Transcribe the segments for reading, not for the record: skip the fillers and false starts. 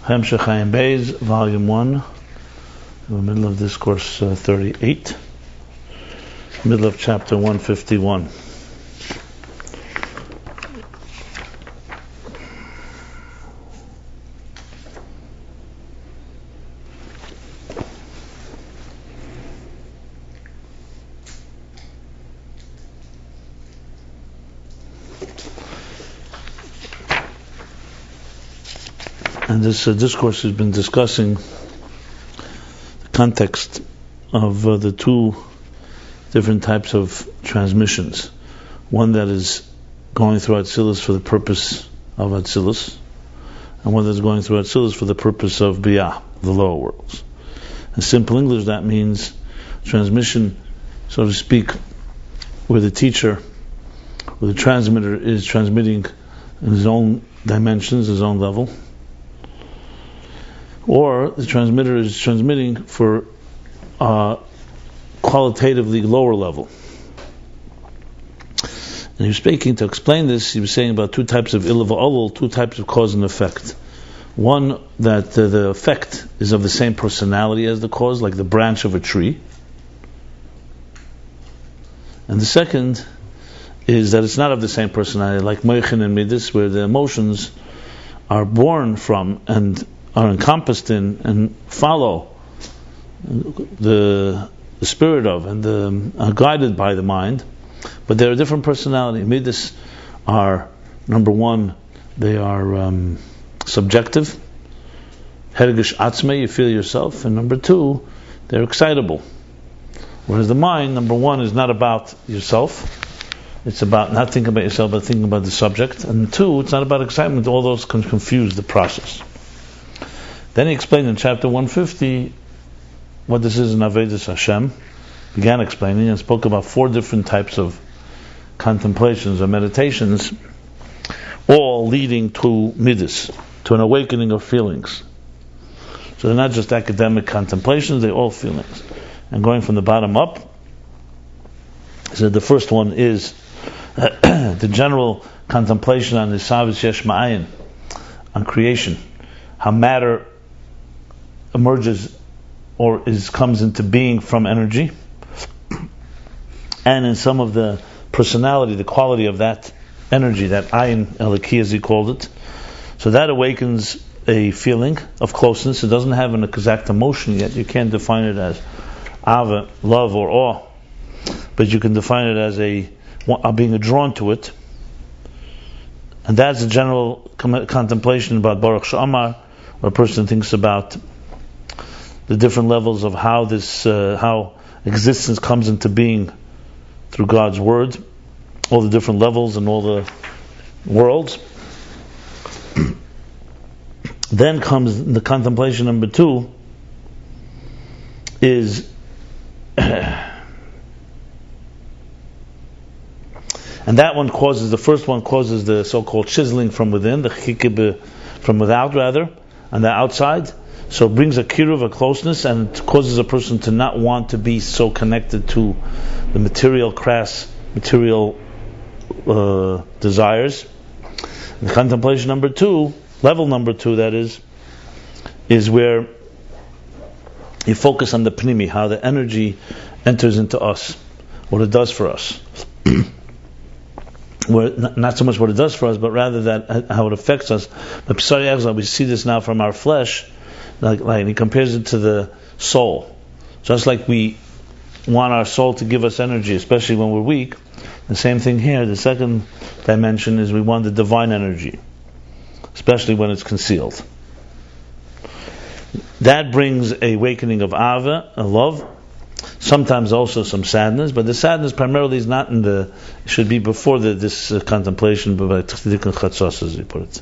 Hemshech Chaim Beis, Volume 1, in the middle of Discourse 38, middle of Chapter 151. And this discourse has been discussing the context of the two different types of transmissions. One that is going through Atzilus for the purpose of Atzilus, and one that is going through Atzilus for the purpose of Biyah, the lower worlds. In simple English, that means transmission, so to speak, where the teacher, where the transmitter is transmitting in his own dimensions, his own level, or the transmitter is transmitting for qualitatively lower level. And he was speaking to explain this. He was saying about two types of ilav alul, two types of cause and effect. One, that the effect is of the same personality as the cause, like the branch of a tree. And the second is that it's not of the same personality, like moichin and midas, where the emotions are born from and are encompassed in and follow the spirit of and are guided by the mind, but they're a different personality. Midas are, number one, they are subjective, hergish atzme, you feel yourself, and number two, they're excitable. Whereas the mind, number one, is not about yourself, it's about not thinking about yourself but thinking about the subject, and two, it's not about excitement. All those can confuse the process. Then he explained in chapter 150 what this is in Avodas Hashem. Began explaining and spoke about four different types of contemplations or meditations, all leading to midas, to an awakening of feelings. So they're not just academic contemplations, they're all feelings. And going from the bottom up, he said the first one is the general contemplation on the Savis Yesh Ma'ayin, on creation, how matter emerges or comes into being from energy, and in some of the personality, the quality of that energy, that ayin eliki as he called it. So that awakens a feeling of closeness. It doesn't have an exact emotion yet. You can't define it as ava, love or awe, but you can define it as being drawn to it. And that's a general contemplation about Baruch She'amar, where a person thinks about the different levels of how how existence comes into being through God's word, all the different levels and all the worlds. Then comes the contemplation number two, is and that one causes, the first one causes the so-called chiseling from within, the chikib from without rather, on the outside. So it brings a kiruv, a closeness, and it causes a person to not want to be so connected to the material, crass, material desires. And the contemplation number two, level number two, that is where you focus on the pnimi, how the energy enters into us, what it does for us. Where not so much what it does for us, but rather that how it affects us. We see this now from our flesh. Like he compares it to the soul. Just like we want our soul to give us energy, especially when we're weak, the same thing here. The second dimension is we want the divine energy, especially when it's concealed. That brings a awakening of ava, a love, sometimes also some sadness, but the sadness primarily is not it should be before this contemplation, but by tzedek and chatzos, as he put it.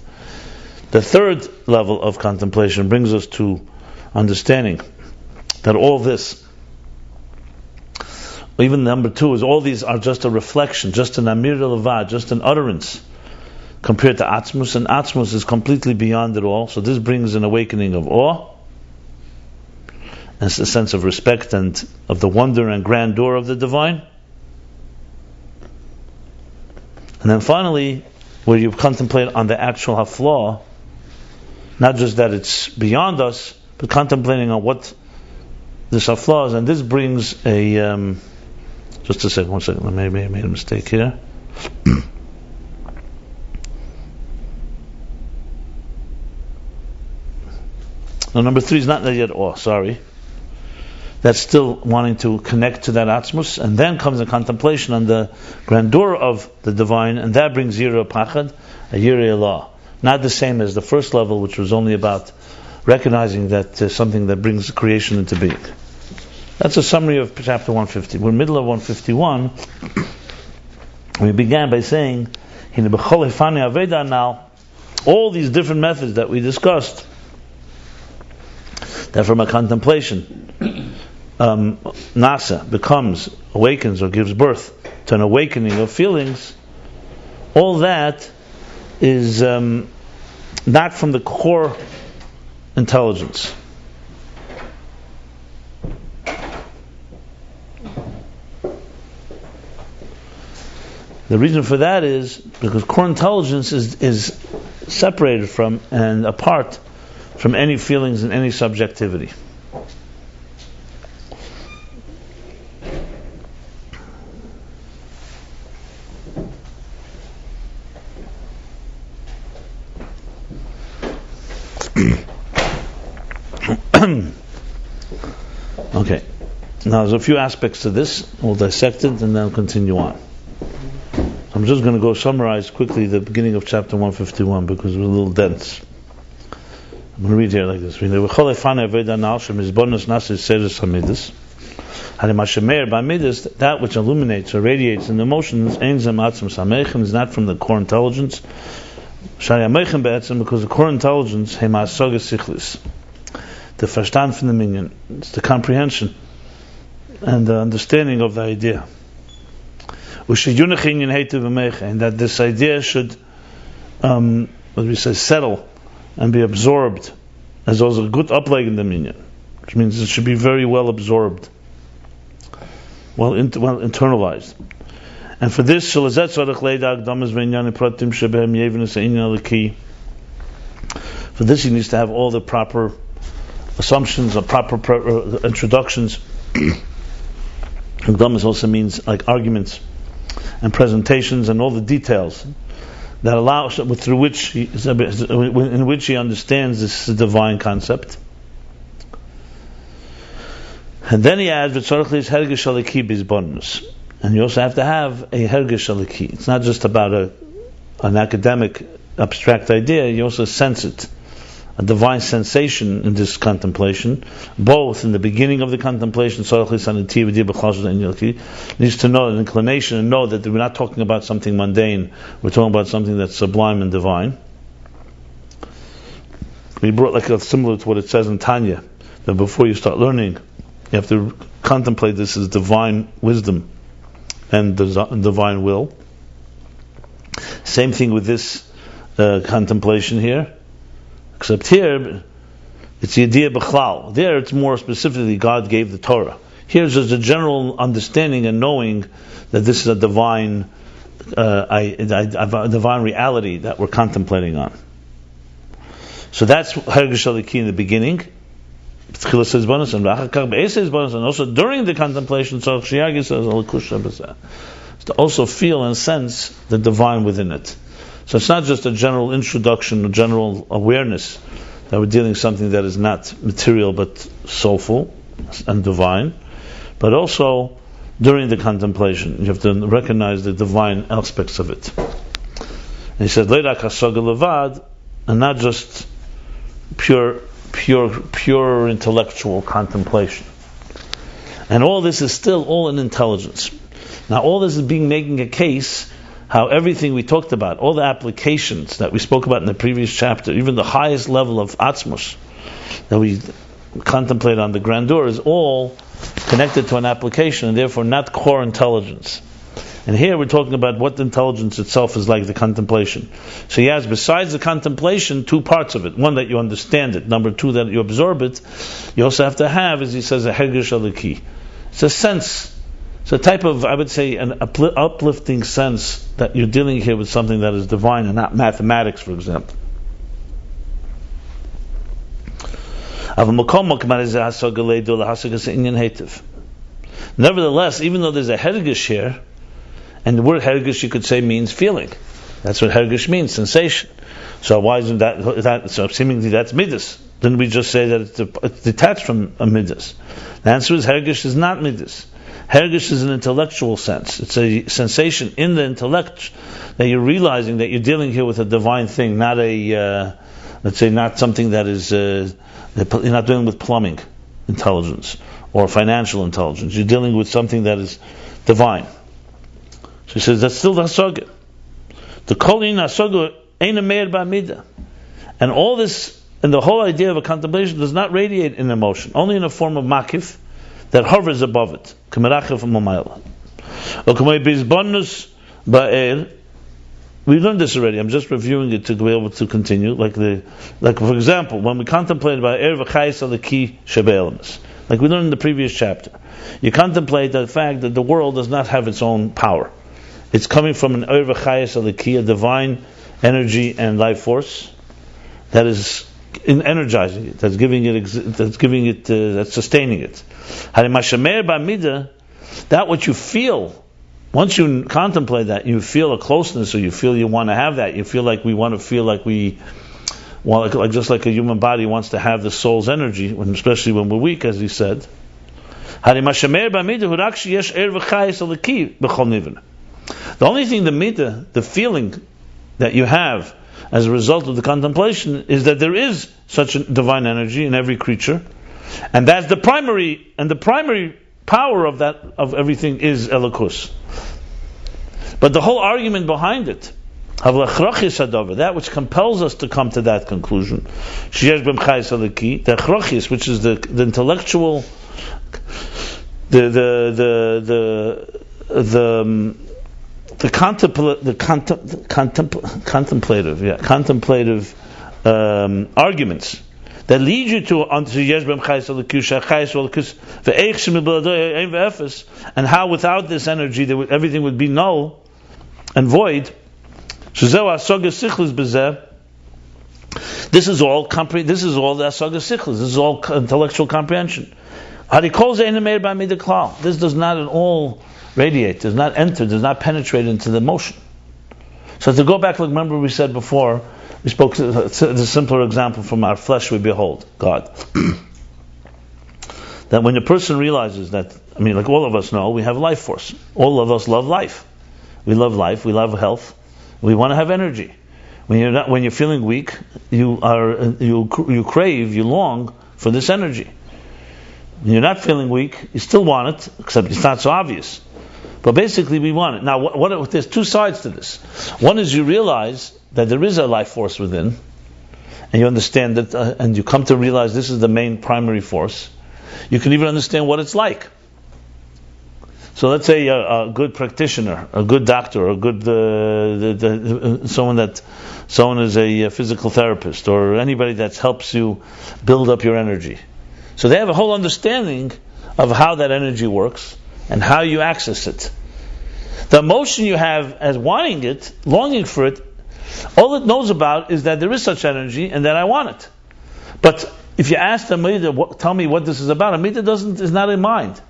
The third level of contemplation brings us to understanding that all this, even number two, is all these are just a reflection, just an amir levad, just an utterance compared to Atzmus, and Atzmus is completely beyond it all. So this brings an awakening of awe, and a sense of respect and of the wonder and grandeur of the divine. And then finally, where you contemplate on the actual haflah, Not just that it's beyond us, but contemplating on what this are flaws, and this brings a just a second, 1 second, maybe I made a mistake here. No, number 3 is not there yet. Oh, sorry. That's still wanting to connect to that Atzmus, and then comes a contemplation on the grandeur of the divine, and that brings Yireh Pachad, a Yireh Allah. Not the same as the first level, which was only about recognizing that something that brings creation into being. That's a summary of chapter 150. We're in the middle of 151. We began by saying, now, all these different methods that we discussed, that from a contemplation, Nasa becomes, awakens or gives birth to an awakening of feelings, all that is not from the core intelligence. The reason for that is because core intelligence is separated from and apart from any feelings and any subjectivity. Okay, now there's a few aspects to this. We'll dissect it and then I'll continue on. I'm just going to go summarize quickly the beginning of chapter 151 because it was a little dense. I'm going to read here like this. That which illuminates or radiates in the emotions is not from the core intelligence, because the core intelligence, the verstand from the minyan, it's the comprehension and the understanding of the idea. And that this idea should settle and be absorbed as also a good upleg in the minyan, which means it should be very well absorbed, well internalized. And for this, he needs to have all the proper assumptions or proper introductions. Akdamas also means like arguments and presentations and all the details that allow through which in which he understands this divine concept. And then he adds, and you also have to have a hergesh aliki. It's not just about an academic abstract idea, you also sense it. A divine sensation in this contemplation, both in the beginning of the contemplation, needs to know an inclination and know that we're not talking about something mundane, we're talking about something that's sublime and divine. We brought similar to what it says in Tanya, that before you start learning, you have to contemplate this as divine wisdom and divine will. Same thing with this contemplation here. Except here, it's the idea b'chlal. There, it's more specifically God gave the Torah. Here's just a general understanding and knowing that this is a divine reality that we're contemplating on. So that's hergesh aliki in the beginning. And also during the contemplation, to also feel and sense the divine within it. So it's not just a general introduction, a general awareness that we're dealing with something that is not material but soulful and divine, but also during the contemplation you have to recognize the divine aspects of it. And he said, "Leidak hasaga levad," and not just pure intellectual contemplation. And all this is still all in intelligence. Now, all this is making a case. How everything we talked about, all the applications that we spoke about in the previous chapter, even the highest level of atzmos that we contemplate on the grandeur, is all connected to an application and therefore not core intelligence. And here we're talking about what the intelligence itself is like, the contemplation. So he has, besides the contemplation, two parts of it. One, that you understand it. Number two, that you absorb it. You also have to have, as he says, a hergesh aliki. It's a sense. It's a type of, I would say, an uplifting sense that you're dealing here with something that is divine and not mathematics, for example. Nevertheless, even though there's a hergish here, and the word hergish you could say means feeling. That's what hergish means, sensation. So why isn't that so seemingly that's midas? Didn't we just say that it's detached from a midas? The answer is hergish is not midas. Hergish is an intellectual sense. It's a sensation in the intellect that you're realizing that you're dealing here with a divine thing, not a, let's say, not something that is, you're not dealing with plumbing intelligence or financial intelligence. You're dealing with something that is divine. So he says, that's still the hasaga. The kolin hasaga ain't a meir ba'amida. And all this, and the whole idea of a contemplation does not radiate in emotion, only in a form of makif that hovers above it. We learned this already. I'm just reviewing it to be able to continue. Like for example, when we contemplate ba'er v'chayis alaki shebe'elamis, like we learned in the previous chapter, you contemplate the fact that the world does not have its own power. It's coming from an er v'chayis alaki, a divine energy and life force that is energizing it, that's sustaining it. That what you feel, once you contemplate that, you feel a closeness, or you feel you want to have that. You feel like we want to feel like we, well, like just like a human body wants to have the soul's energy, especially when we're weak, as he said. The only thing, the midah, the feeling that you have as a result of the contemplation, is that there is such a divine energy in every creature, and that's the primary power of that, of everything, is Elokus. But the whole argument behind it, that which compels us to come to that conclusion, the achrachis, which is the intellectual, contemplative arguments that lead you to and how without this energy everything would be null and void. This is all the asaga sichlis. This is all intellectual comprehension. This does not at all radiate, does not enter, does not penetrate into the emotion. So to go back, remember we said before, we spoke to the simpler example from our flesh we behold, God. That when a person realizes that, like all of us know, we have life force. All of us love life. We love life, we love health, we want to have energy. When you're feeling weak, you crave, you long for this energy. When you're not feeling weak, you still want it, except it's not so obvious. But basically we want it. Now, there's two sides to this. One is you realize that there is a life force within, and you understand that, and you come to realize this is the main primary force. You can even understand what it's like. So let's say a good practitioner, a good doctor, a good someone is a physical therapist, or anybody that helps you build up your energy. So they have a whole understanding of how that energy works and how you access it. The emotion you have as wanting it, longing for it, all it knows about is that there is such energy and that I want it. But if you ask the Amida, tell me what this is about, Amida is not a mind.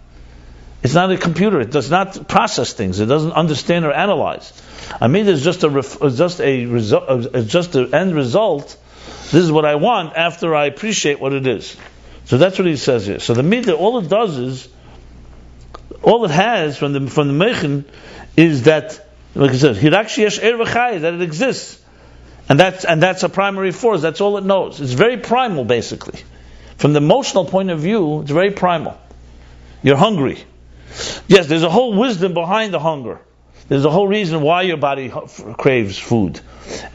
It's not a computer. It does not process things. It doesn't understand or analyze. Amida is just the end result. This is what I want after I appreciate what it is. So that's what he says here. So the Midah, all it does is, all it has from the Mechin is that, like I said, that it exists, and that's a primary force. That's all it knows. It's very primal, basically. From the emotional point of view, it's very primal. You're hungry. Yes, there's a whole wisdom behind the hunger. There's a whole reason why your body craves food,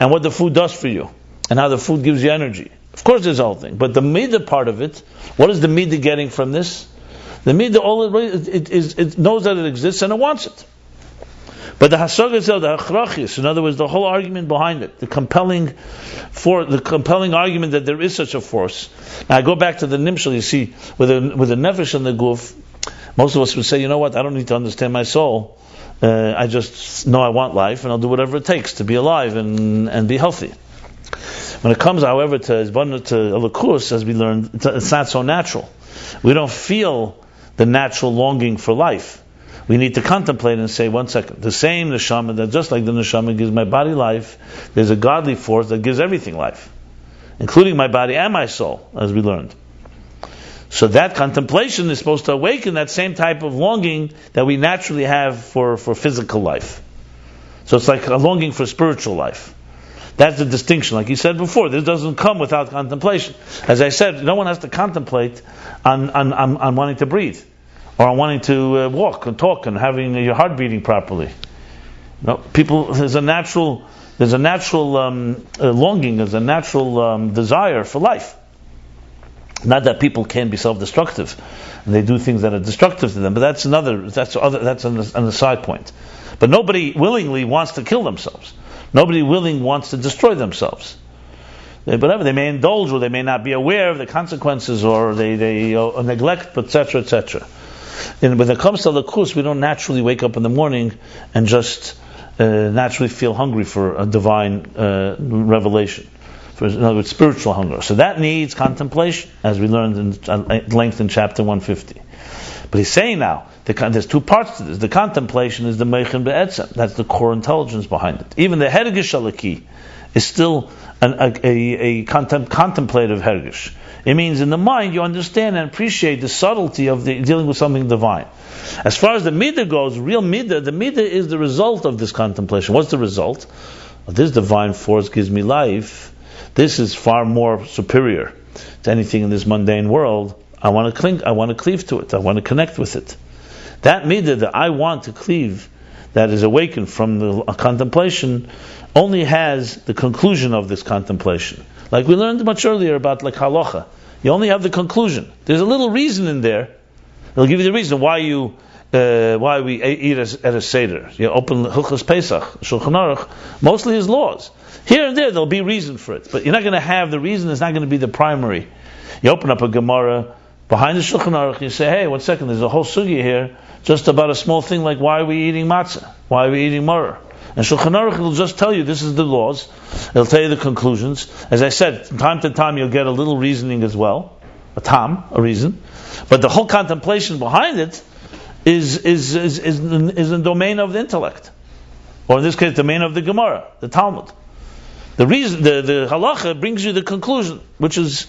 and what the food does for you, and how the food gives you energy. Of course, there's a whole thing. But the midah part of it, what is the midah getting from this? The midah, it knows that it exists and it wants it. But the hasaga itself, the achrachis, in other words, the whole argument behind it, the compelling argument that there is such a force. Now I go back to the nimshal. You see, with the nefesh and the guf, most of us would say, you know what? I don't need to understand my soul. I just know I want life, and I'll do whatever it takes to be alive and be healthy. When it comes, however, to Elokus, as we learned, it's not so natural. We don't feel the natural longing for life. We need to contemplate and say, one second, the same neshama, that just like the neshama gives my body life, there's a godly force that gives everything life, including my body and my soul, as we learned. So that contemplation is supposed to awaken that same type of longing that we naturally have for physical life. So it's like a longing for spiritual life. That's the distinction. Like you said before, this doesn't come without contemplation. As I said, no one has to contemplate on wanting to breathe, or on wanting to walk and talk and having your heart beating properly. No, people, there's a natural longing, there's a natural desire for life. Not that people can't be self-destructive and they do things that are destructive to them, but that's on the side point. But nobody willingly wants to kill themselves. Nobody wants to destroy themselves. They may indulge, or they may not be aware of the consequences, or they neglect, etc., etc. And when it comes to Lakus, we don't naturally wake up in the morning and just naturally feel hungry for a divine revelation. In other words, spiritual hunger. So that needs contemplation, as we learned at length in chapter 150. But he's saying now, there's two parts to this. The contemplation is the Meichen Be'etzem. That's the core intelligence behind it. Even the Hergish Alaki is still a contemplative Hergish. It means in the mind you understand and appreciate the subtlety of dealing with something divine. As far as the Midah goes, real Midah, the Midah is the result of this contemplation. What's the result? This divine force gives me life. This is far more superior to anything in this mundane world. I want to cleave to it. I want to connect with it. That midah that I want to cleave, that is awakened from the contemplation, only has the conclusion of this contemplation. Like we learned much earlier about like halacha. You only have the conclusion. There's a little reason in there. It'll give you the reason why we eat at a seder. You open Hilchos Pesach, Shulchan Aruch, mostly is laws. Here and there, there'll be reason for it, but you're not going to have the reason. It's not going to be the primary. You open up a Gemara behind the Shulchan Aruch, you say, hey, 1 second, there's a whole sugya here, just about a small thing like why are we eating matzah? Why are we eating maror? And Shulchan Aruch will just tell you this is the laws. It'll tell you the conclusions. As I said, from time to time you'll get a little reasoning as well, a reason. But the whole contemplation behind it is in the domain of the intellect, or in this case, the domain of the Gemara, the Talmud. The reason, the halacha brings you the conclusion, which is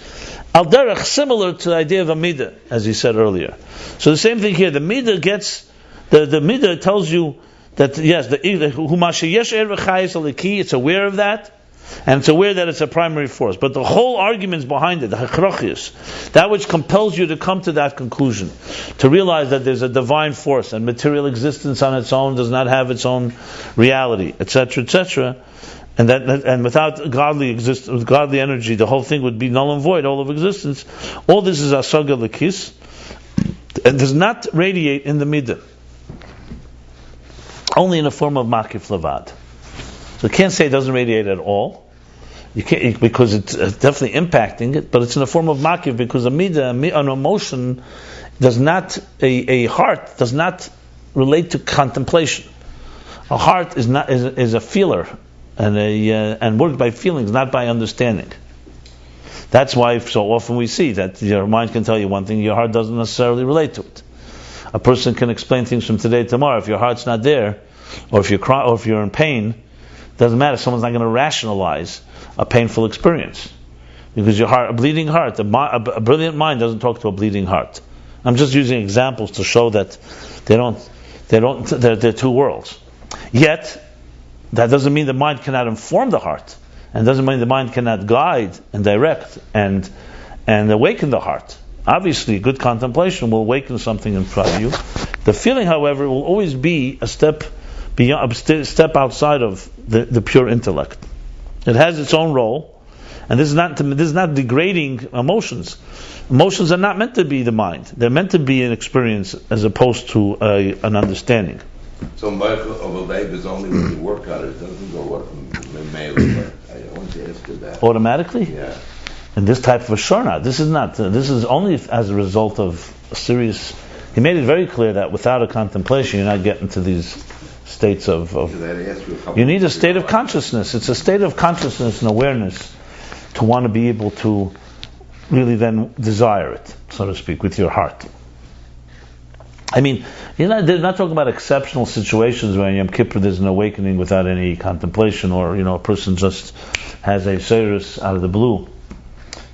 al derech, similar to the idea of a midah, as he said earlier. So the same thing here. The midah the midah tells you that yes, it's aware of that, and it's aware that it's a primary force. But the whole arguments behind it, the hachrachis, that which compels you to come to that conclusion, to realize that there's a divine force and material existence on its own does not have its own reality, etc., etc. And without godly energy, the whole thing would be null and void, all of existence. All this is asaga lekis, and does not radiate in the midah, only in the form of makif levad. So you can't say it doesn't radiate at all. You can't, because it's definitely impacting it, but it's in the form of makif, because a midah, an emotion, does not, a heart does not relate to contemplation. A heart is a feeler. And worked by feelings, not by understanding. That's why so often we see that your mind can tell you one thing, your heart doesn't necessarily relate to it. A person can explain things from today to tomorrow. If your heart's not there, or if you cry, or if you're in pain, it doesn't matter. Someone's not going to rationalize a painful experience, because your heart, a bleeding heart, a brilliant mind doesn't talk to a bleeding heart. I'm just using examples to show that they're two worlds. Yet, that doesn't mean the mind cannot inform the heart, and doesn't mean the mind cannot guide and direct and awaken the heart. Obviously, good contemplation will awaken something in front of you. The feeling, however, will always be a step beyond, a step outside of the pure intellect. It has its own role, and this is not degrading emotions. Emotions are not meant to be the mind; they're meant to be an experience as opposed to an understanding. So of a baby is only when you work on it. It doesn't go up from male. I want to ask you that. Automatically? Yeah. And this type of a shorna, this is not. This is only as a result of a serious. He made it very clear that without a contemplation, you're not getting to these states of you need a state of consciousness. It's a state of consciousness and awareness to want to be able to really then desire it, so to speak, with your heart. I mean, they're not talking about exceptional situations where in Yom Kippur there's an awakening without any contemplation, or a person just has a service out of the blue.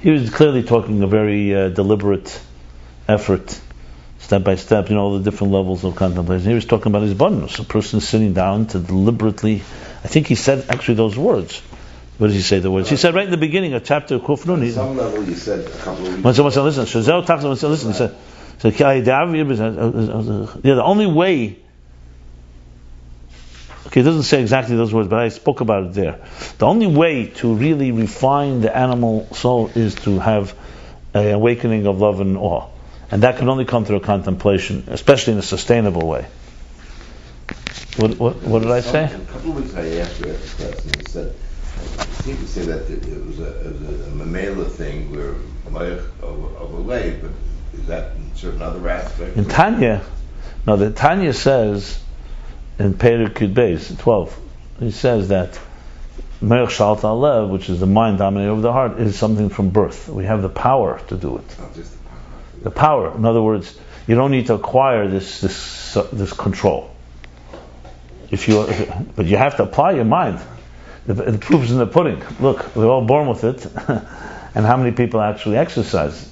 He was clearly talking a very deliberate effort, step by step, all the different levels of contemplation. He was talking about his bonus, a person sitting down to deliberately, I think he said actually those words. What did he say the words? He said right in the beginning of chapter Kufnun. At some level you said a couple of weeks. When someone said, listen, he said, the only way, okay, it doesn't say exactly those words, but I spoke about it there. The only way to really refine the animal soul is to have an awakening of love and awe. And that can only come through a contemplation, especially in a sustainable way. What did I say? A couple of weeks I asked you after class, and you said, I seem to say that it was a mamela thing where of a way, but is that in certain other aspects? In Tanya, the Tanya says in Perek Yud Beis 12, he says that Merech Shalta Alev, which is the mind dominating over the heart, is something from birth. We have the power to do it. Not just The power. In other words, you don't need to acquire this control. But you have to apply your mind. The proof is in the pudding. Look, we're all born with it, and how many people actually exercise?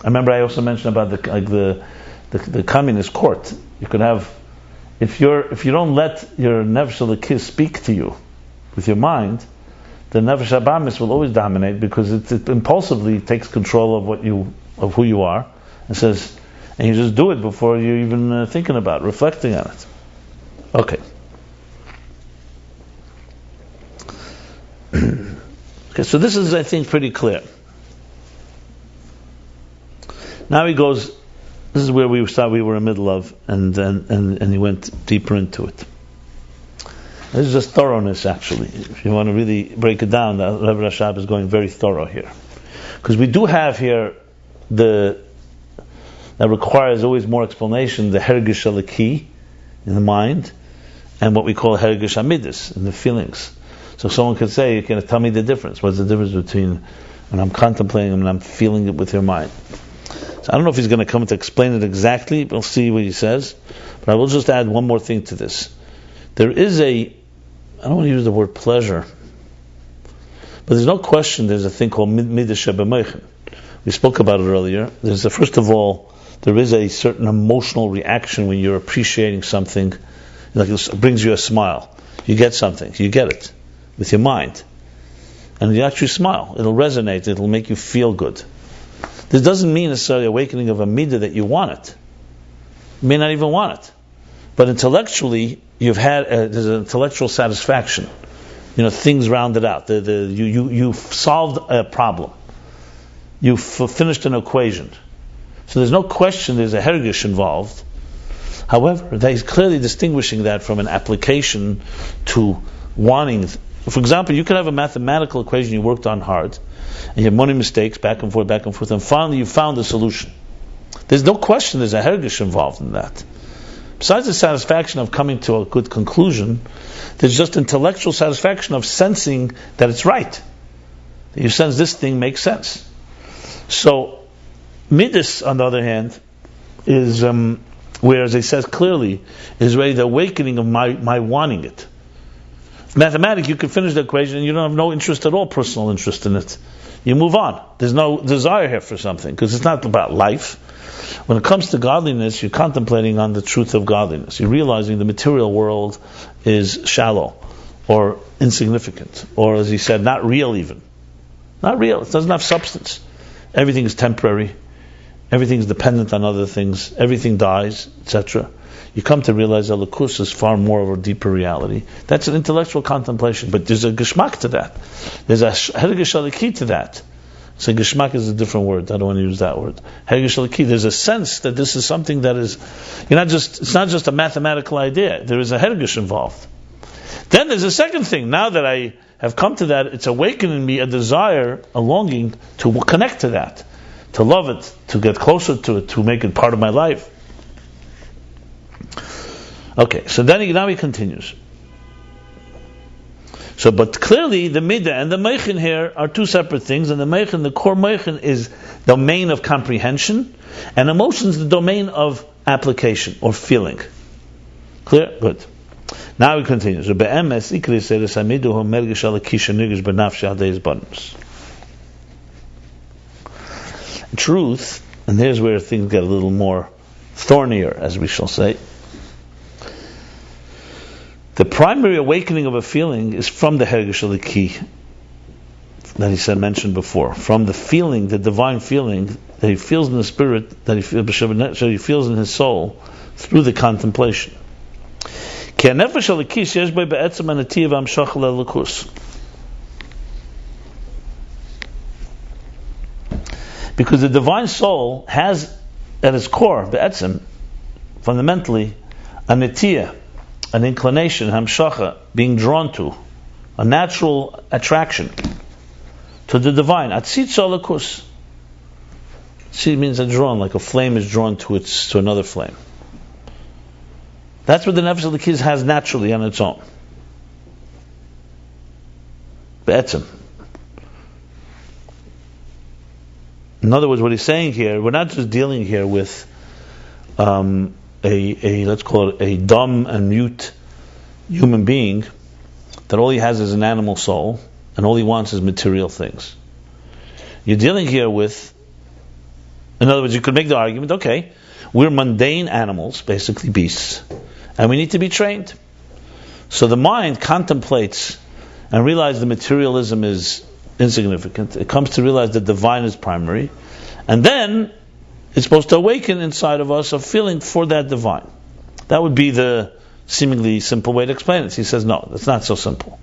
I remember I also mentioned about the communist court. You could have, if you don't let your nefesh elokis speak to you with your mind, the nefesh habamis will always dominate, because it impulsively takes control of who you are, and says, and you just do it before you're even thinking about, reflecting on it. Okay. Okay, so this is, I think, pretty clear. Now he goes. This is where we thought we were in the middle of, and he went deeper into it. This is just thoroughness, actually. If you want to really break it down, the Rebbe Rashab is going very thorough here, because we do have here that requires always more explanation. The hergish alaki in the mind, and what we call hergish amidus in the feelings. So someone could say, "You can tell me the difference. What's the difference between when I'm contemplating and when I'm feeling it with your mind?" So I don't know if he's going to come to explain it exactly. We'll see what he says. But I will just add one more thing to this. There is I don't want to use the word pleasure, but there's no question there's a thing called midah shebemoichin. We spoke about it earlier. First of all, there is a certain emotional reaction when you're appreciating something. Like it brings you a smile. You get something. You get it with your mind. And you actually smile. It'll resonate. It'll make you feel good. This doesn't mean necessarily awakening of a midah that you want it. You may not even want it. But intellectually, you've had there's an intellectual satisfaction. Things rounded out. You've solved a problem. You've finished an equation. So there's no question there's a hergish involved. However, he's clearly distinguishing that from an application to wanting. For example, you could have a mathematical equation you worked on hard, and you have many mistakes, back and forth, and finally you found the solution. There's no question there's a hergish involved in that. Besides the satisfaction of coming to a good conclusion, there's just intellectual satisfaction of sensing that it's right. That you sense this thing makes sense. So, midas, on the other hand, is, whereas he says clearly, is really the awakening of my wanting it. Mathematics, you can finish the equation and you don't have no interest at all, personal interest in it. You move on. There's no desire here for something, because it's not about life. When it comes to godliness, you're contemplating on the truth of godliness. You're realizing the material world is shallow, or insignificant, or as he said, not real even. Not real. It doesn't have substance. Everything is temporary. Everything is dependent on other things. Everything dies, etc. You come to realize that Elokus is far more of a deeper reality. That's an intellectual contemplation, but there's a geschmack to that. There's a hergish alaki to that. So geschmack is a different word. I don't want to use that word. Hergish alaki. There's a sense that this is something that is, it's not just a mathematical idea. There is a hergish involved. Then there's a second thing. Now that I have come to that, it's awakened in me a desire, a longing to connect to that, to love it, to get closer to it, to make it part of my life. Okay, so then now he continues. So, but clearly the midah and the meichin here are two separate things, and the core meichin is domain of comprehension, and emotions the domain of application or feeling. Clear? Good. Now we continue. So be'emes ikri seres hamidu hu mergish alakisha nigish benafshi adeiz bonus. Truth, and here's where things get a little more thornier, as we shall say. The primary awakening of a feeling is from the hergish alaki that he said mentioned before, from the feeling, the divine feeling that he feels in the spirit, that he feels in his soul through the contemplation. Because the divine soul has at its core, be'etzem, fundamentally, a netiyah, an inclination, hamshacha, being drawn to, a natural attraction to the divine. Atzitza lakus. Tzit means a drawn, like a flame is drawn to another flame. That's what the nefesh elokis has naturally on its own. Be'etzem. In other words, what he's saying here, we're not just dealing here with let's call it a dumb and mute human being that all he has is an animal soul and all he wants is material things. You're dealing here with, in other words, you could make the argument, okay, we're mundane animals, basically beasts, and we need to be trained. So the mind contemplates and realizes the materialism is insignificant. It comes to realize that the divine is primary, and then it's supposed to awaken inside of us a feeling for that divine. That would be the seemingly simple way to explain it. He says, no, that's not so simple.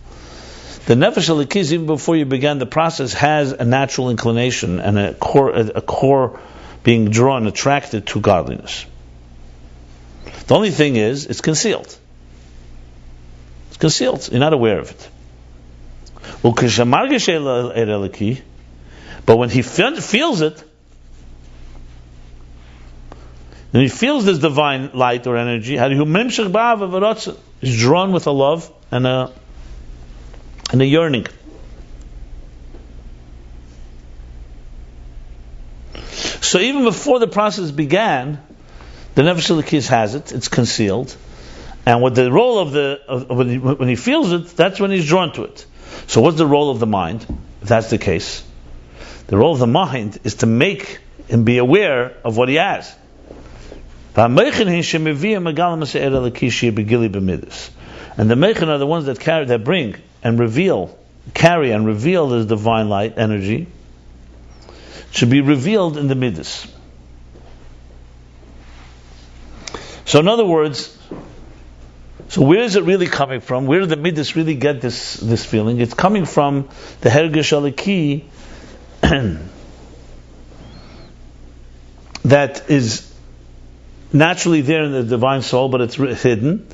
The nefesh elokis, even before you began the process, has a natural inclination and a core being drawn, attracted to godliness. The only thing is, it's concealed. It's concealed. You're not aware of it. But when he feels it, and he feels this divine light or energy, he's drawn with a love and a yearning. So even before the process began, the nefesh elokis has it; it's concealed, and what the role of when he feels it, that's when he's drawn to it. So what's the role of the mind, if that's the case? The role of the mind is to make him be aware of what he has. And the meichin are the ones that carry and reveal this divine light energy, should be revealed in the midas. So in other words, so where is it really coming from? Where do the midas really get this feeling? It's coming from the hergish alaki that is naturally there in the divine soul, but it's hidden.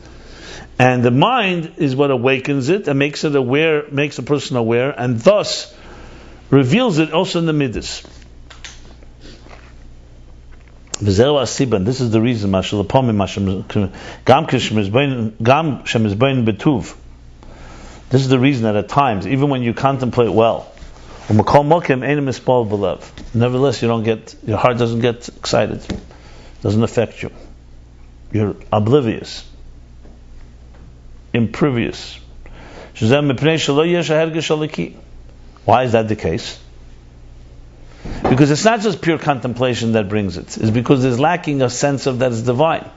And the mind is what awakens it and makes it aware, makes a person aware, and thus reveals it also in the midas. This is the reason. This is the reason that at times, even when you contemplate well, nevertheless, your heart doesn't get excited. Doesn't affect you. You're oblivious, impervious. Why is that the case? Because it's not just pure contemplation that brings it. It's because there's lacking a sense of that is divine.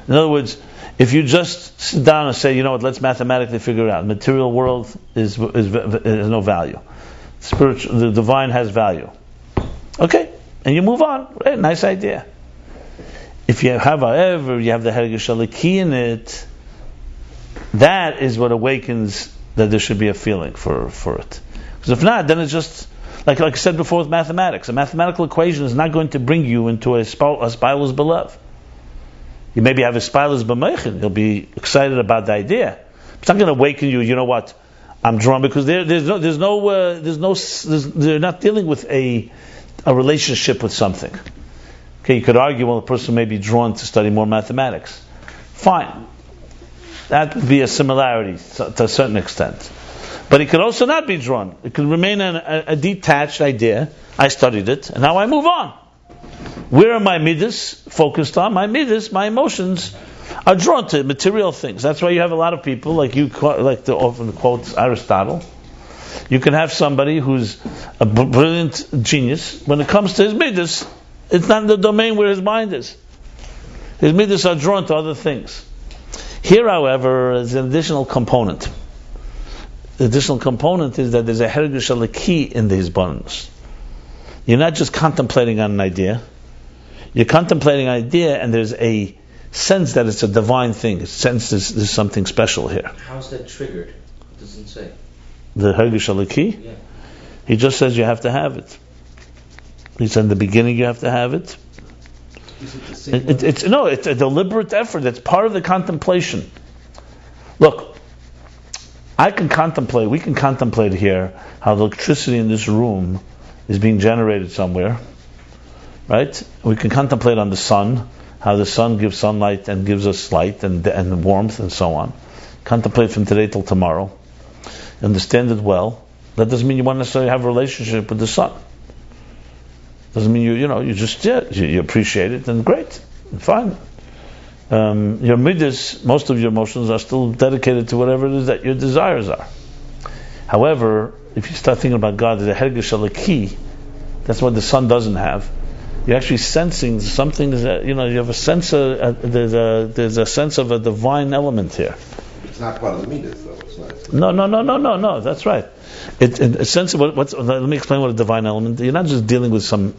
In other words, if you just sit down and say, you know what, let's mathematically figure it out. Material world has no value. The divine has value. Okay, and you move on. Right, nice idea. If you have, however, you have the hergish alaki in it, that is what awakens that there should be a feeling for it. Because if not, then it's just like I said before with mathematics. A mathematical equation is not going to bring you into a spilus belev. You maybe have a spilus b'meichin. You'll be excited about the idea. It's not going to awaken you. You know what? I'm drawn because they're not dealing with a relationship with something. Okay, you could argue, well, a person may be drawn to study more mathematics. Fine. That would be a similarity to a certain extent. But it could also not be drawn. It could remain a detached idea. I studied it, and now I move on. Where are my midas focused on? My midas, my emotions, are drawn to material things. That's why you have a lot of people, like to often quote Aristotle. You can have somebody who's a brilliant genius. When it comes to his midas, it's not in the domain where his mind is. His midas are drawn to other things. Here, however, is an additional component. The additional component is that there's a hergish alaki in the hisbonenus. You're not just contemplating on an idea. You're contemplating an idea, and there's a sense that it's a divine thing. A sense there's something special here. How's that triggered? It doesn't say. The hergish alaki? Yeah. He just says you have to have it. He said in the beginning you have to have it. Is it the same It's a deliberate effort. It's part of the contemplation. Look, we can contemplate here how the electricity in this room is being generated somewhere, right? We can contemplate on the sun, how the sun gives sunlight and gives us light and warmth and so on. Contemplate from today till tomorrow. Understand it well. That doesn't mean you want to necessarily have a relationship with the sun. Doesn't mean you just you appreciate it and great, fine. Your midas, most of your emotions are still dedicated to whatever it is that your desires are. However, if you start thinking about God as a hergish alaki, that's what the sun doesn't have. You're actually sensing something that you have a sense of there's a sense of a divine element here. It's not part of the midas, though. It's not. No. That's right. A sense of let me explain what a divine element. You're not just dealing with some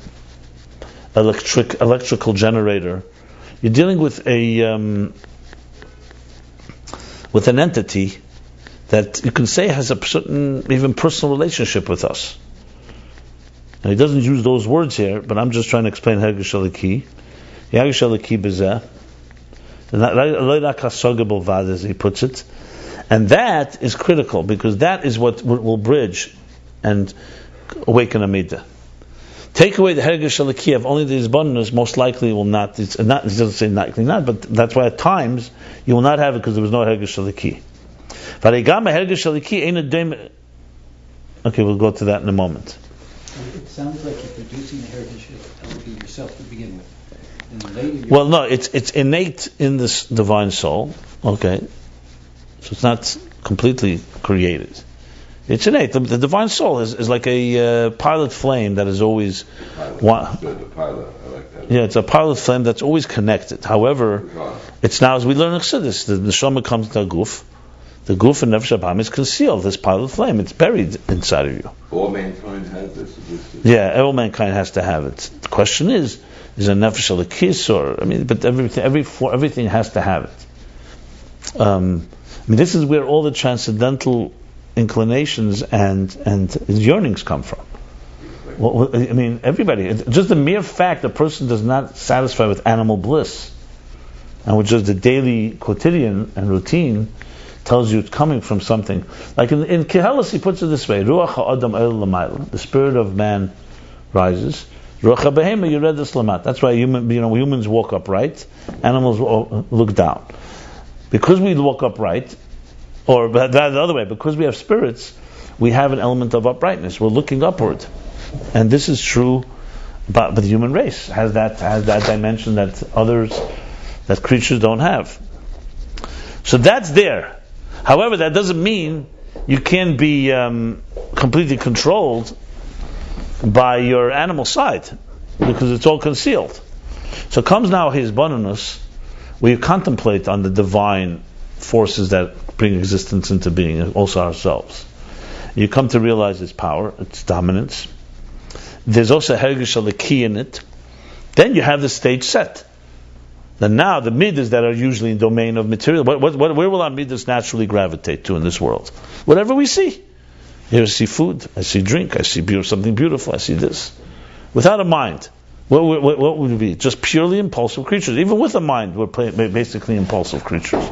electrical generator. You're dealing with an entity that you can say has a certain even personal relationship with us. Now, he doesn't use those words here, but I'm just trying to explain hergish alaki. Hergish alaki b'zeh, as he puts it. And that is critical, because that is what will bridge and awaken a midah. Take away the hergish alaki of only the hisbonenus, most likely will not. It doesn't say likely not, but that's why at times you will not have it because there was no hergish alaki. Okay, we'll go to that in a moment. It sounds like you're producing the hergish alaki yourself to begin with. And later well, no, it's innate in this divine soul. Okay. So it's not completely created. It's innate. The divine soul is like a pilot flame that is always... The pilot, I like that. Yeah, it's a pilot flame that's always connected. However, it's now, as we learn in Chassidus, the neshama comes to the guf. The guf and nefesh habam is concealed, this pilot flame. It's buried inside of you. All mankind has this. Yeah, all mankind has to have it. The question is a nefesh alakis but everything has to have it. This is where all the transcendental inclinations and yearnings come from. Everybody. Just the mere fact a person does not satisfy with animal bliss, and which is the daily quotidian and routine, tells you it's coming from something. Like in Kehelis, he puts it this way: Ruach ha'adam el lamayla, the spirit of man rises. Ruach ha'behema yuredes lamat. That's why humans walk upright, animals look down. Because we walk upright, or the other way, because we have spirits, we have an element of uprightness. We're looking upward, and this is true. But the human race has that dimension that creatures don't have. So that's there. However, that doesn't mean you can be completely controlled by your animal side, because it's all concealed. So comes now his hisbonenus, where you contemplate on the divine forces that bring existence into being, also ourselves. You come to realize its power, its dominance. There's also hergish alaki in it. Then you have the stage set. And now the midas that are usually in domain of material, where will our midas naturally gravitate to in this world? Whatever we see. Here I see food, I see drink, I see something beautiful, I see this. Without a mind. What would it be? Just purely impulsive creatures. Even with a mind, we're basically impulsive creatures.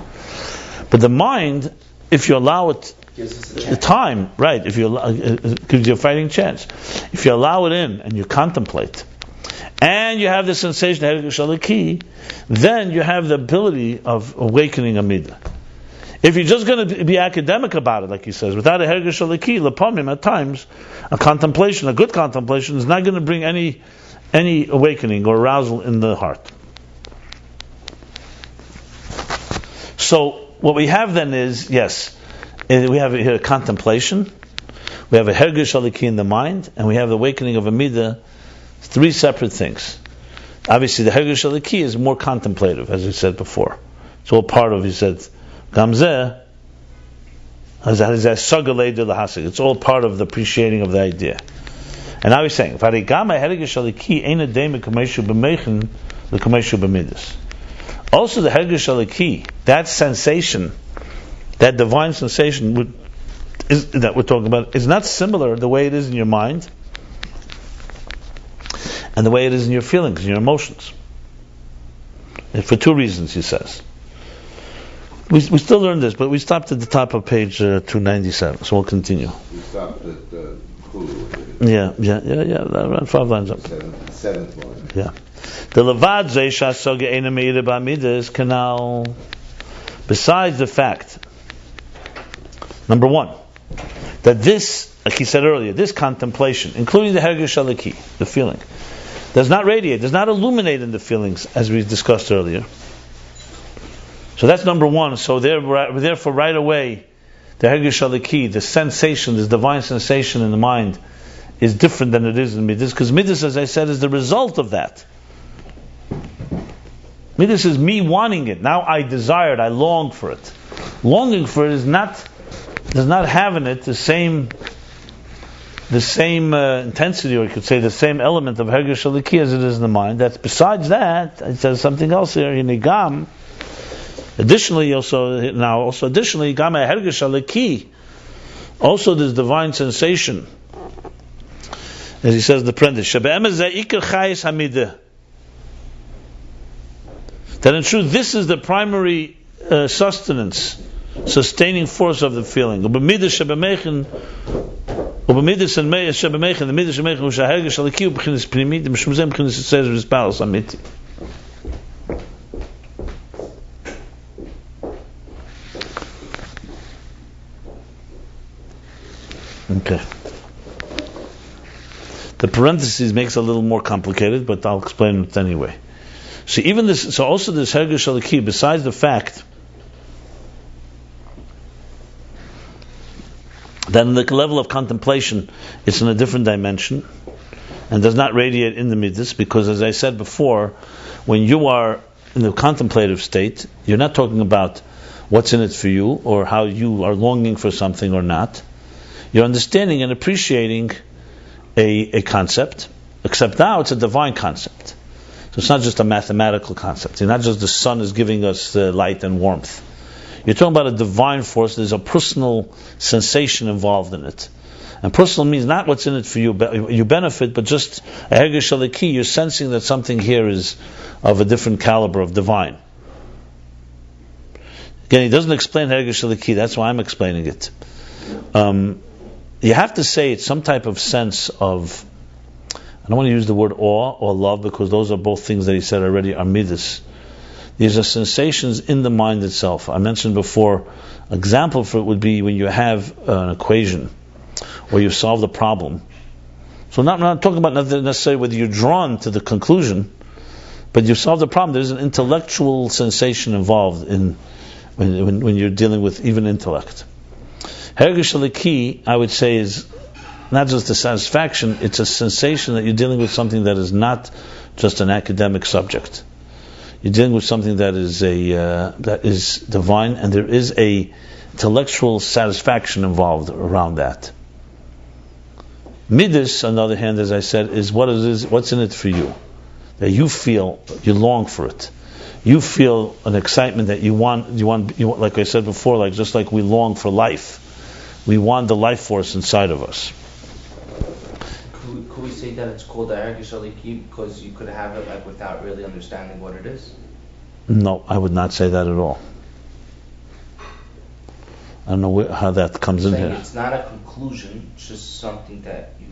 But the mind, if you allow it the time, right? If you allow, it gives you a fighting chance. If you allow it in and you contemplate, and you have the sensation of hergish alaki, then you have the ability of awakening a midah. If you're just going to be academic about it, like he says, without a hergish aliki, lepamim, at times, a contemplation, a good contemplation, is not going to bring any awakening or arousal in the heart. So what we have then is, yes, we have here a contemplation, we have a hergish aliki in the mind, and we have the awakening of a midah, three separate things. Obviously, the hergish aliki is more contemplative, as we said before. It's all part of, he said, gamzeh, it's all part of the appreciating of the idea. And now he's saying, also the hergish aliki, that sensation, that divine sensation that we're talking about, is not similar the way it is in your mind and the way it is in your feelings, in your emotions. And for two reasons, he says. We still learn this, but we stopped at the top of page 297, so we'll continue. We stopped at Kulu. Yeah, around 5 lines up. Seventh line. Yeah. The Levad Zeisha Soga Eina Meira Ba'amidas Canal. Besides the fact, number one, that this, like he said earlier, this contemplation, including the hergish aliki, the feeling, does not radiate, does not illuminate in the feelings, as we discussed earlier. So that's number one. So therefore, right away, the hergish aliki, the sensation, this divine sensation in the mind, is different than it is in midas, because midas, as I said, is the result of that. Midas is me wanting it. Now I desire it, I long for it. Longing for it does not have in it the same intensity, or you could say the same element of hergish aliki as it is in the mind. That's besides that, it says something else here in Igam. Additionally, gam hergish aliki, also this divine sensation, as he says in the apprentice, that in truth this is the primary sustenance, sustaining force of the feeling. The midas shebemeichen hu shehergish aliki hu b'chinas pnimit mishum zeh b'chinas yitzer v'zbalos amiti. Okay. The parentheses makes it a little more complicated, but I'll explain it anyway. So also this hergish aliki, besides the fact that in the level of contemplation it's in a different dimension and does not radiate in the midas, because as I said before, when you are in the contemplative state, you're not talking about what's in it for you or how you are longing for something or not. You're understanding and appreciating a concept, except now it's a divine concept. So it's not just a mathematical concept. It's not just the sun is giving us the light and warmth. You're talking about a divine force. There's a personal sensation involved in it. And personal means not what's in it for you, you benefit, but just a hergish aliki, you're sensing that something here is of a different caliber of divine. Again, he doesn't explain hergish aliki, that's why I'm explaining it. You have to say it's some type of sense of, I don't want to use the word awe or love, because those are both things that he said already are midas. These are sensations in the mind itself. I mentioned before, an example for it would be when you have an equation or you solve the problem. So I'm not talking about necessarily whether you're drawn to the conclusion, but you solve the problem. There's an intellectual sensation involved in when you're dealing with even intellect. Hergish aliki, I would say, is not just a satisfaction, it's a sensation that you're dealing with something that is not just an academic subject. You're dealing with something that is divine, and there is a intellectual satisfaction involved around that. Midas, on the other hand, as I said, is what's in it for you. That you feel, you long for it. You feel an excitement that you want, like I said before, just like we long for life. We want the life force inside of us. Could we say that it's called a hergish aliki because you could have it without really understanding what it is? No, I would not say that at all. I don't know how that comes in here. It's not a conclusion; it's just something that you.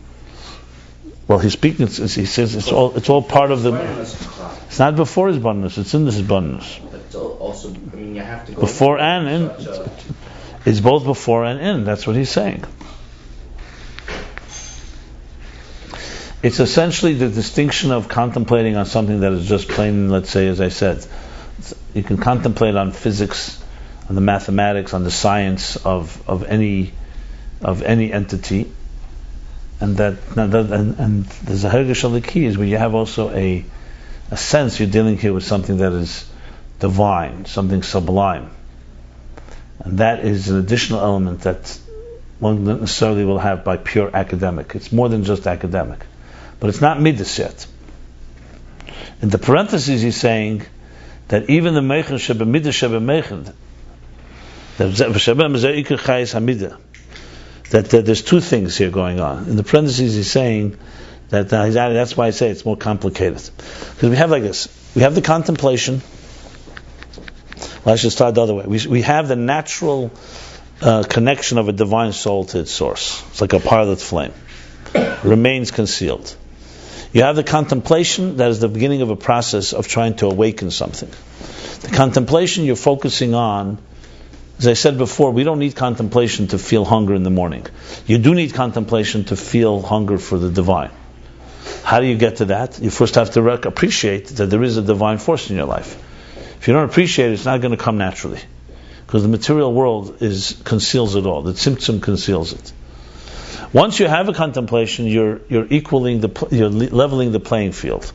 Well, he's speaking. He says it's all part of the. It's It's not before his abundance; it's in this abundance. But also, you have have to go Before into and such a- It's both before and in. That's what he's saying. It's essentially the distinction of contemplating on something that is just plain, let's say, as I said, you can contemplate on physics, on the mathematics, on the science of any entity, and and there's a Hergesh Aliki is where you have also a sense you're dealing here with something that is divine, something sublime, and that is an additional element that one not necessarily will have by pure academic. It's more than just academic, but it's not midas yet. In the parentheses, he's saying that even the meichen shebe midas shebe meichen, that there's two things here going on. In the parentheses, he's saying that that's why I say it's more complicated. Because we have like this: we have the contemplation. Well, I should start the other way. We have the natural connection of a divine soul to its source. It's like a pilot flame, remains concealed. You have the contemplation that is the beginning of a process of trying to awaken something. The contemplation you're focusing on, as I said before, we don't need contemplation to feel hunger in the morning. You do need contemplation to feel hunger for the divine. How do you get to that? You first have to appreciate that there is a divine force in your life. If you don't appreciate it, it's not going to come naturally. Because the material world conceals it all. The tzimtzum conceals it. Once you have a contemplation, you're leveling the playing field.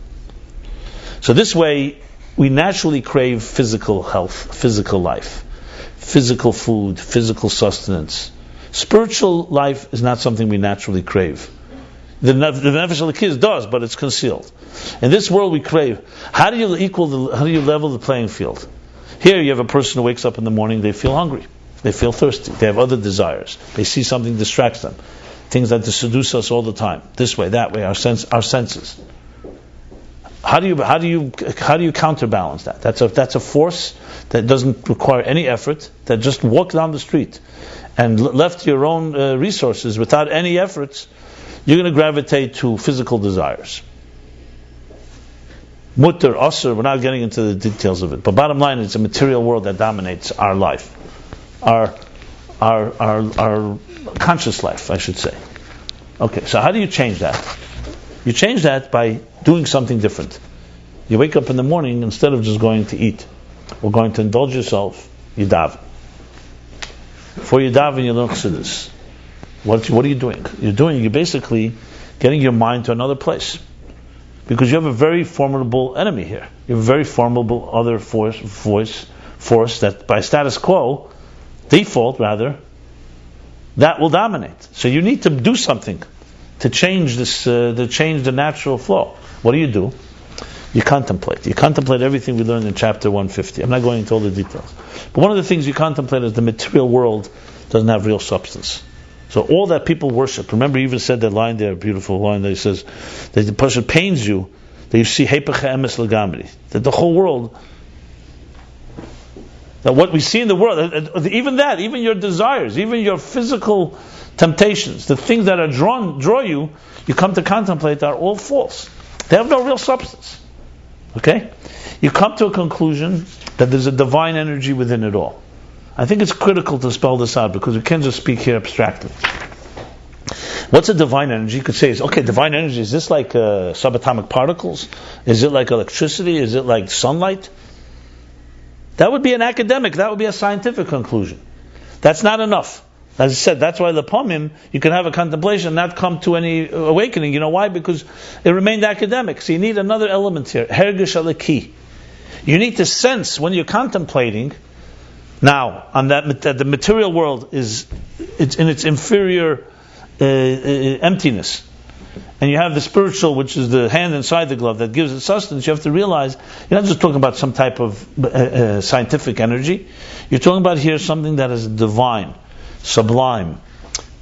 So this way, we naturally crave physical health, physical life, physical food, physical sustenance. Spiritual life is not something we naturally crave. The Nefesh Elokis does, but it's concealed. In this world, we crave. How do you level the playing field? Here, you have a person who wakes up in the morning, they feel hungry, they feel thirsty, they have other desires, they see something distracts them, things that seduce us all the time, this way, that way, our senses. How do you counterbalance that? That's a force that doesn't require any effort, that just walk down the street and left to your own resources without any efforts, you're going to gravitate to physical desires. Mutter, asr, we're not getting into the details of it. But bottom line, it's a material world that dominates our life. Our conscious life, I should say. Okay, so how do you change that? You change that by doing something different. You wake up in the morning, instead of just going to eat or going to indulge yourself, you daven. Before you daven, you learn chassidus. What are you doing? You're basically getting your mind to another place. Because you have a very formidable enemy here. You have a very formidable other force that by status quo, default rather, that will dominate. So you need to do something to change this, to change the natural flow. What do? You contemplate. You contemplate everything we learned in chapter 150. I'm not going into all the details. But one of the things you contemplate is the material world doesn't have real substance. So all that people worship, remember he even said that line there, a beautiful line that he says, that the person pains you, that you see Hepecha Emes L'Gamri, that the whole world, that what we see in the world, even your desires, even your physical temptations, the things that are draw you come to contemplate are all false. They have no real substance. Okay? You come to a conclusion that there's a divine energy within it all. I think it's critical to spell this out because we can't just speak here abstractly. What's a divine energy? You could say, divine energy, is this like subatomic particles? Is it like electricity? Is it like sunlight? That would be an academic, that would be a scientific conclusion. That's not enough. As I said, that's why the Pomim, you can have a contemplation and not come to any awakening. You know why? Because it remained academic. So you need another element here. Hergesh Aliki. You need to sense when you're contemplating. Now, on that the material world it's in its inferior emptiness, and you have the spiritual, which is the hand inside the glove that gives it sustenance. You have to realize you're not just talking about some type of scientific energy. You're talking about here something that is divine, sublime,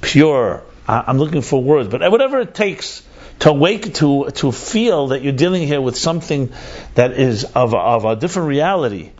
pure. I'm looking for words, but whatever it takes to awake to feel that you're dealing here with something that is of a different reality.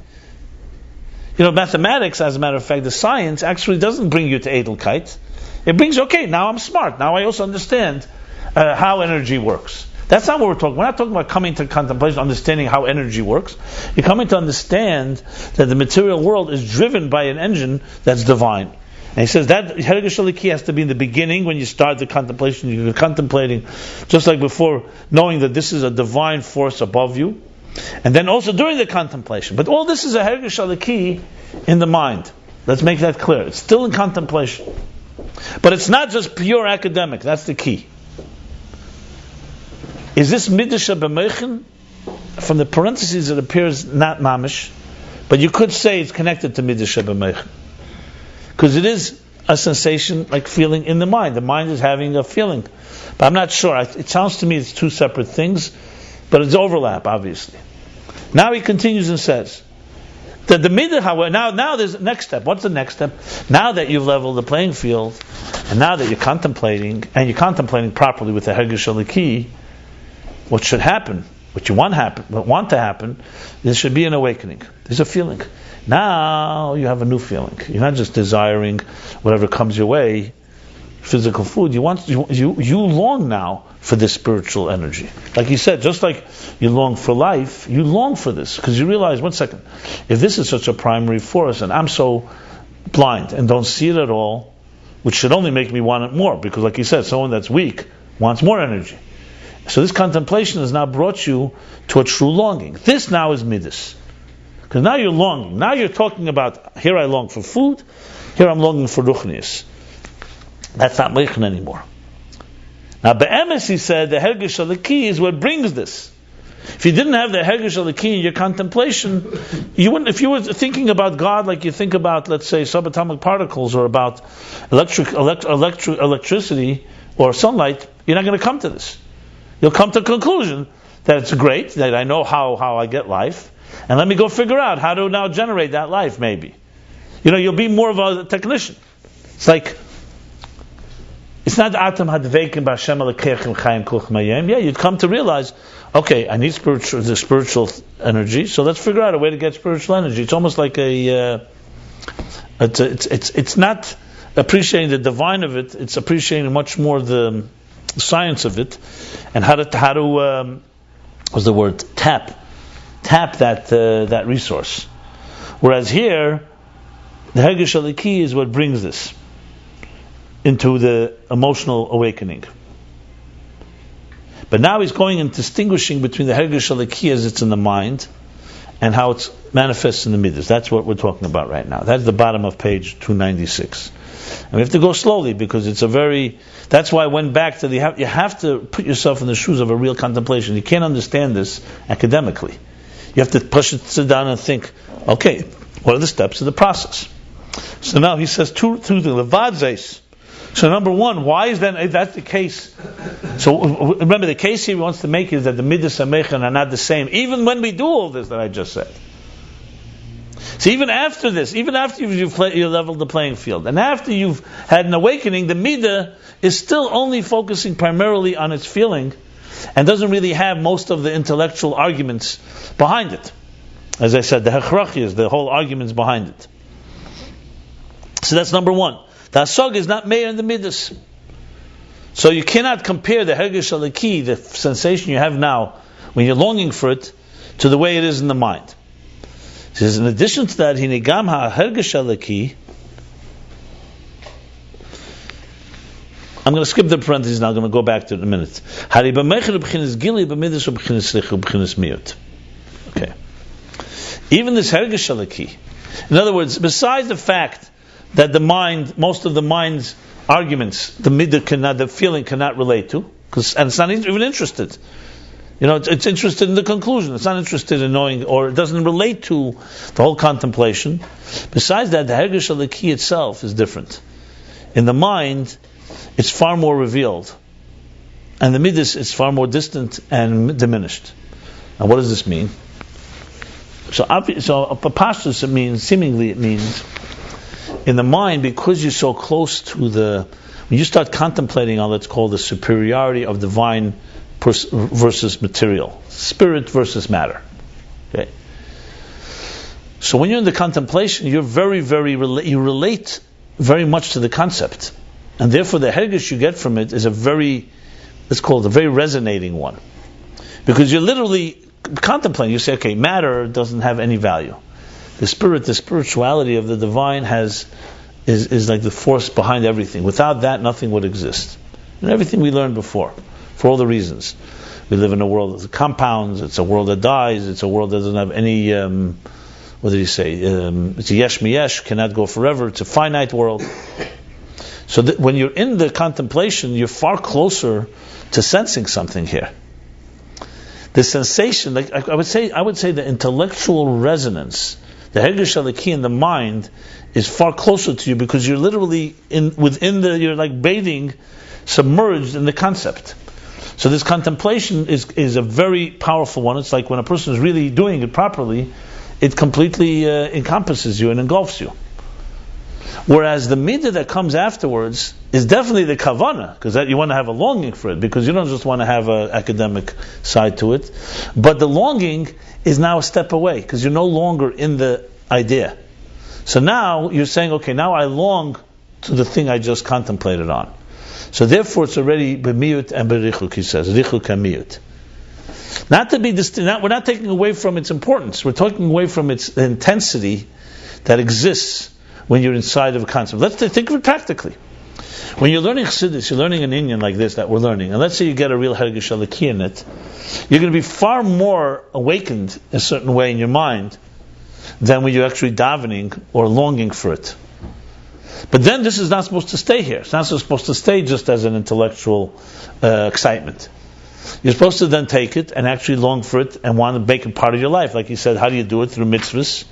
Mathematics, as a matter of fact, the science actually doesn't bring you to Edelkeit. It brings, now I'm smart. Now I also understand how energy works. That's not what we're talking. We're not talking about coming to contemplation, understanding how energy works. You're coming to understand that the material world is driven by an engine that's divine. And he says that Hergesh Aliki has to be in the beginning when you start the contemplation. You're contemplating, just like before, knowing that this is a divine force above you. And then also during the contemplation. But all this is a Hergesh Aliki in the mind. Let's make that clear. It's still in contemplation. But it's not just pure academic. That's the key. Is this Midrash b'meichen? From the parentheses it appears not mamish, but you could say it's connected to Midrash b'meichen. Because it is a sensation like feeling in the mind. The mind is having a feeling. But I'm not sure. It sounds to me it's two separate things, but it's overlap, obviously. Now he continues and says that the midah, however, now there's the next step. What's the next step? Now that you've leveled the playing field, and now that you're contemplating properly with the Hergesh Aliki, what should happen, what you want to happen, there should be an awakening. There's a feeling. Now you have a new feeling. You're not just desiring whatever comes your way, physical food. You long now for this spiritual energy. Like he said, just like you long for life, you long for this because you realize, one second, if this is such a primary force and I'm so blind and don't see it at all, which should only make me want it more, because like he said, someone that's weak wants more energy. So this contemplation has now brought you to a true longing. This now is midas. Because now you're longing. Now you're talking about, here I long for food, here I'm longing for ruchnius. That's not meichen anymore. Now be'emes, he said, the Hergesh Aliki is what brings this. If you didn't have the Hergesh Aliki in your contemplation, you wouldn't. If you were thinking about God like you think about, let's say, subatomic particles or about electricity or sunlight, you're not going to come to this. You'll come to a conclusion that it's great, that I know how I get life, and let me go figure out how to now generate that life, maybe. You'll be more of a technician. It's like, it's not Atam Hadveikim B'Hashem Alekechem Chayim Kuch Mayim. Yeah, you'd come to realize, okay, I need the spiritual energy, so let's figure out a way to get spiritual energy. It's almost like it's not appreciating the divine of it, it's appreciating much more the science of it, and how to what's the word, tap that resource. Whereas here, the Hergesh Aliki is what brings this into the emotional awakening. But now he's going and distinguishing between the Hergesh Aliki as it's in the mind and how it manifests in the midas. That's what we're talking about right now. That's the bottom of page 296. And we have to go slowly because it's that's why I went back to you have to put yourself in the shoes of a real contemplation. You can't understand this academically. You have to sit down and think, okay, what are the steps of the process? So now he says two things. Levadzes. So number one, why is that? If that's the case. So remember, the case he wants to make is that the midas and meichen are not the same, even when we do all this that I just said. So even after this, even after you've leveled the playing field, and after you've had an awakening, the midah is still only focusing primarily on its feeling, and doesn't really have most of the intellectual arguments behind it. As I said, the hechrachiyas, the whole arguments behind it. So that's number one. The hasog is not meir in the midas. So you cannot compare the Hergesh Aliki, the sensation you have now, when you're longing for it, to the way it is in the mind. He says, in addition to that, hinegam ha-Hergesh Aliki, I'm going to skip the parentheses now, I'm going to go back to it in a minute. Okay. Even this Hergesh Aliki, in other words, besides the fact that the mind, most of the mind's arguments, the feeling cannot relate to, and it's not even interested. It's interested in the conclusion. It's not interested in knowing, or it doesn't relate to the whole contemplation. Besides that, the Hergesh Aliki itself is different. In the mind, it's far more revealed, and the midas is far more distant and diminished. Now, what does this mean? So pashtus, it means in the mind, because you're so close to when you start contemplating on, let's call the superiority of divine versus material, spirit versus matter. Okay. So when you're in the contemplation, you're you relate very much to the concept, and therefore the hergesh you get from it is let's call it a very resonating one. Because you're literally contemplating. You say, okay, matter doesn't have any value. The spirit, the spirituality of the divine is like the force behind everything. Without that, nothing would exist. And everything we learned before, for all the reasons. We live in a world of compounds, it's a world that dies, it's a world that doesn't have any, what did he say? It's a yesh miyesh, cannot go forever, it's a finite world. So when you're in the contemplation, you're far closer to sensing something here. The sensation, like I would say the intellectual resonance, the Hergish Aliki in the mind is far closer to you because you're literally you're like bathing, submerged in the concept. So this contemplation is a very powerful one. It's like when a person is really doing it properly, it completely encompasses you and engulfs you. Whereas the midah that comes afterwards is definitely the kavanah, because you want to have a longing for it, because you don't just want to have an academic side to it. But the longing is now a step away, because you're no longer in the idea. So now you're saying, okay, now I long to the thing I just contemplated on. So therefore it's already b'miyut and b'richuk, he says, richuk and miyut. Not to be distinct, we're not taking away from its importance, we're taking away from its intensity that exists when you're inside of a concept. Let's think of it practically. When you're learning Chassidus, you're learning an Inyan like this that we're learning, and let's say you get a real Hergish Aliki in it, you're going to be far more awakened a certain way in your mind than when you're actually davening or longing for it. But then this is not supposed to stay here. It's not supposed to stay just as an intellectual excitement. You're supposed to then take it and actually long for it and want to make it part of your life. Like he said, how do you do it? Through mitzvahs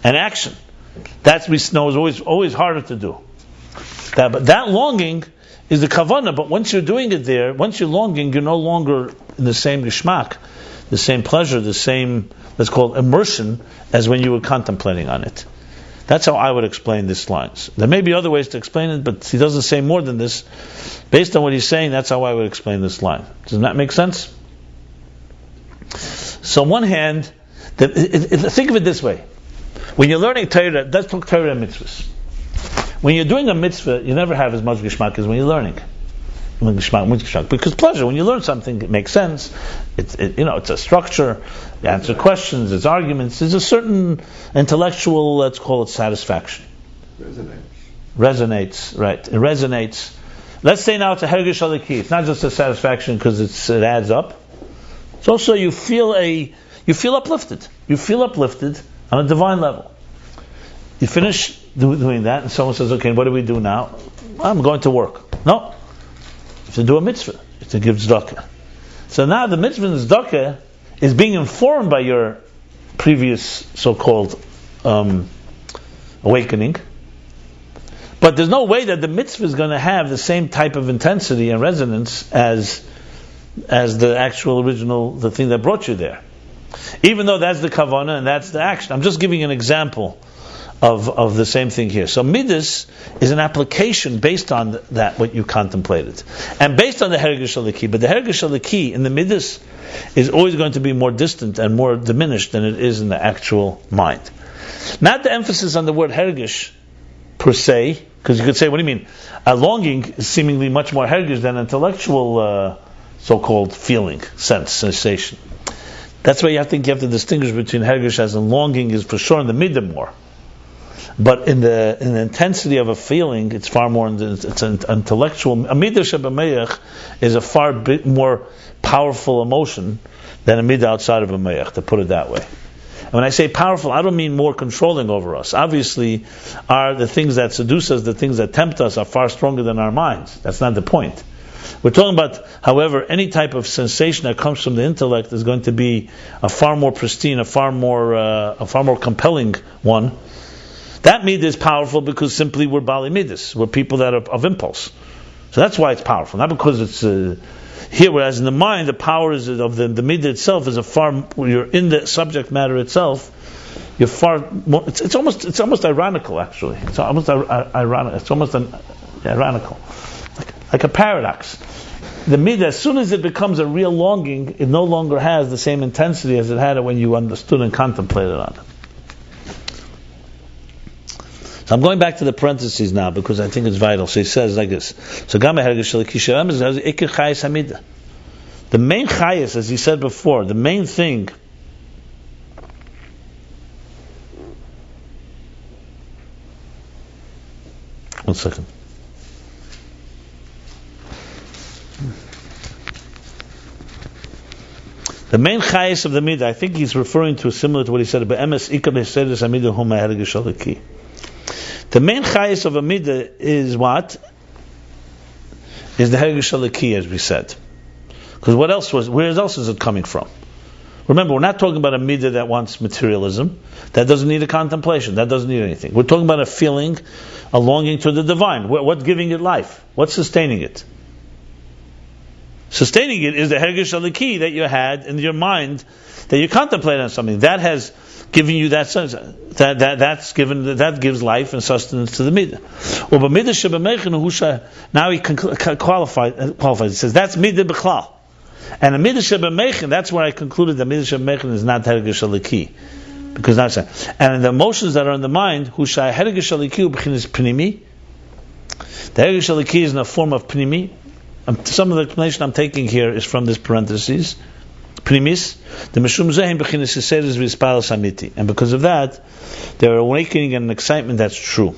and action. That we know is always harder to do. But that longing is the kavanah. But once you're doing it there, once you're longing, you're no longer in the same geshmak, the same pleasure, the same, let's call it immersion, as when you were contemplating on it. That's how I would explain these lines. There may be other ways to explain it, but he doesn't say more than this. Based on what he's saying, that's how I would explain this line. Does that make sense? So on one hand, think of it this way. When you're learning Torah, let's talk Torah and mitzvahs. When you're doing a mitzvah, you never have as much geshmak as when you're learning. Because pleasure, when you learn something, it makes sense. It's a structure. You answer questions, it's arguments. There's a certain intellectual, let's call it satisfaction. Resonates, right? It resonates. Let's say now it's a Hergish Aliki. It's not just a satisfaction because it adds up. It's also you feel uplifted. You feel uplifted on a divine level. You finish doing that, and someone says, "Okay, what do we do now?" I'm going to work. No, you have to do a mitzvah. You have to give tzedakah. So now the mitzvah and tzedakah is being informed by your previous so-called awakening. But there's no way that the mitzvah is going to have the same type of intensity and resonance as the actual original, the thing that brought you there. Even though that's the kavanah and that's the action. I'm just giving an example of the same thing here. So midas is an application based on that, what you contemplated. And based on the Hergish Aliki. But the Hergish Aliki in the midas is always going to be more distant and more diminished than it is in the actual mind. Not the emphasis on the word Hergish per se, because you could say, what do you mean? A longing is seemingly much more Hergish than intellectual so-called feeling, sense, sensation. That's why you have to distinguish between Hergish as in longing is for sure in the midah more. But in the intensity of a feeling, it's far more. It's an intellectual. A midah shebemeich is a far bit more powerful emotion than a midah outside of a meich. To put it that way. And when I say powerful, I don't mean more controlling over us. Obviously, the things that seduce us, the things that tempt us, are far stronger than our minds. That's not the point. We're talking about, however, any type of sensation that comes from the intellect is going to be a far more pristine, a far more compelling one. That midah is powerful because simply we're bali midas. We're people that are of impulse. So that's why it's powerful. Not because it's here, whereas in the mind, the power is of the midah itself is when you're in the subject matter itself, you're far more, it's almost ironical actually. It's almost ironic. It's almost ironical. Like a paradox. The midah, as soon as it becomes a real longing, it no longer has the same intensity as it had when you understood and contemplated on it. So I'm going back to the parentheses now because I think it's vital. So he says like this. So the The main chayas, as he said before, the main thing. One second. The main chayas of the midah, I think he's referring to similar to what he said about emes ikar b'sedes hamidah huma hergish aliki. The main chayas of a midah is what? Is the hergish aliki, as we said. Because where else is it coming from? Remember, we're not talking about a midah that wants materialism, that doesn't need a contemplation, that doesn't need anything. We're talking about a feeling, a longing to the divine. What's giving it life? What's sustaining it? Sustaining it is the hergish aliki that you had in your mind, that you contemplate on something. That has given you that sense. That gives life and sustenance to the midah. Now he qualifies. He says that's midah b'chlal. And a midah shebemechin, that's where I concluded that midah shebemechin is not hergish aliki, because that's it. And the emotions that are in the mind, husha hergish aliki b'chinas pnimi. The hergish aliki is in a form of pnimi. Some of the explanation I'm taking here is from this parentheses. Pnimis, the meshum zehim b'chinas yiseres v'isparos amiti, and because of that, they're awakening an excitement that's true.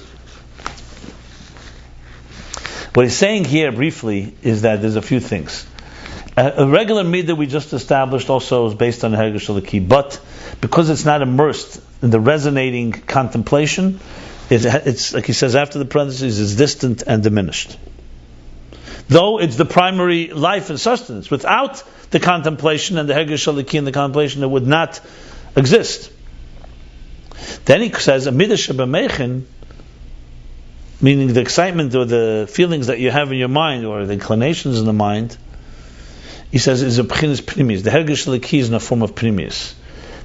What he's saying here briefly is that there's a few things. A regular midah we just established also is based on hergish aliki, but because it's not immersed in the resonating contemplation, it's like he says after the parentheses, it's distant and diminished. Though it's the primary life and sustenance. Without the contemplation and the hergish aliki and the contemplation, it would not exist. Then he says, a midah shebemechin, meaning the excitement or the feelings that you have in your mind or the inclinations in the mind, he says, is a b'chinas pnimis. The hergish aliki is in a form of pnimis.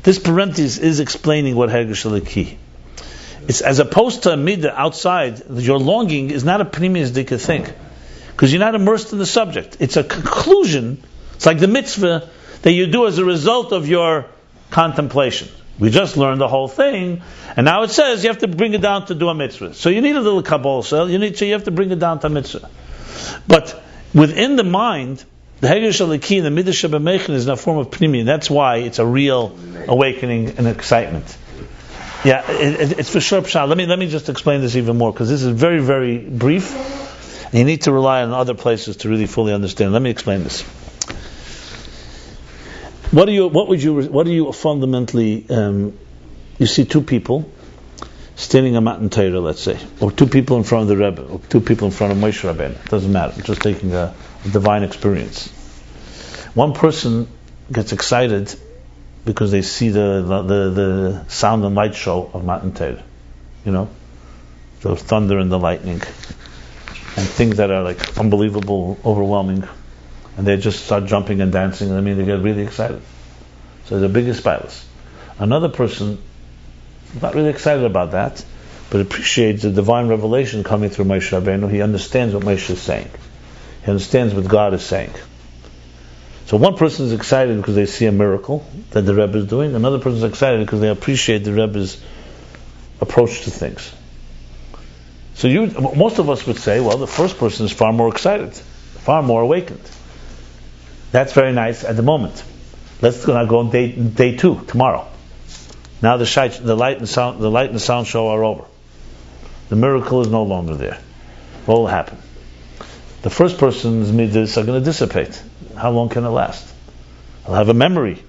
This parenthesis is explaining what hergish aliki. It's as opposed to a midah outside, your longing is not a pnimis dika thing. Because you're not immersed in the subject. It's a conclusion. It's like the mitzvah that you do as a result of your contemplation. We just learned the whole thing, and now it says you have to bring it down to do a mitzvah. So you need a little kabbalah, so you have to bring it down to a mitzvah. But within the mind, the hergish aliki and the midah shebemechin is in a form of pnimi, and that's why it's a real awakening and excitement. Yeah, it's for sure pshat. Let me just explain this even more, because this is very, very brief. You need to rely on other places to really fully understand. Let me explain this. What do you fundamentally? You see two people standing on Matan Torah, let's say, or two people in front of the Rebbe, or two people in front of Moshe Rabbeinu. It doesn't matter. I'm just taking a divine experience. One person gets excited because they see the sound and light show of Matan Torah. You know, the thunder and the lightning. And things that are like unbelievable, overwhelming, and they just start jumping and dancing, and they get really excited. So the biggest spirals. Another person is not really excited about that, but appreciates the divine revelation coming through Moshe Rabbeinu. He understands what Moshe is saying. He understands what God is saying. So one person is excited because they see a miracle that the Rebbe is doing. Another person is excited because they appreciate the Rebbe's approach to things. So most of us would say, well, the first person is far more excited, far more awakened. That's very nice at the moment. Let's now go on day 2 tomorrow. Now the light and sound show are over. The miracle is no longer there. What will happen? The first person's midas are going to dissipate. How long can it last? He'll have a memory,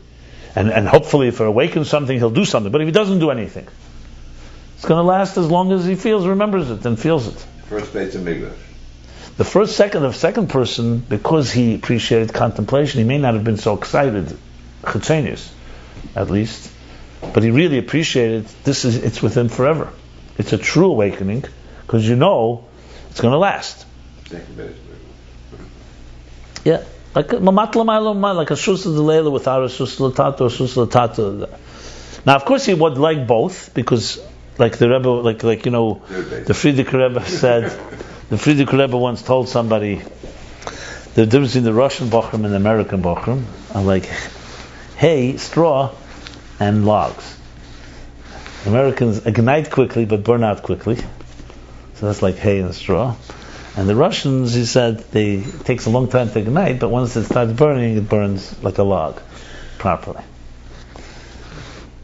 and hopefully, if it awakens something, he'll do something. But if he doesn't do anything, it's going to last as long as he remembers it, and feels it. First Beit HaMikdash. The second person, because he appreciated contemplation, he may not have been so excited, chitzenius, at least, but he really appreciated it's with him forever. It's a true awakening, because you know it's going to last. Second Beit HaMikdash. Yeah, like a shus l'leila without a shus l'tata or shus l'tata. Now, of course, he would like both, because like the Rebbe, like you know, the Frierdiker Rebbe said. The Frierdiker Rebbe once told somebody the difference between the Russian Bochum and the American Bochum are like hay, straw, and logs. Americans ignite quickly but burn out quickly, so that's like hay and straw. And the Russians, he said, it takes a long time to ignite, but once it starts burning, it burns like a log, properly.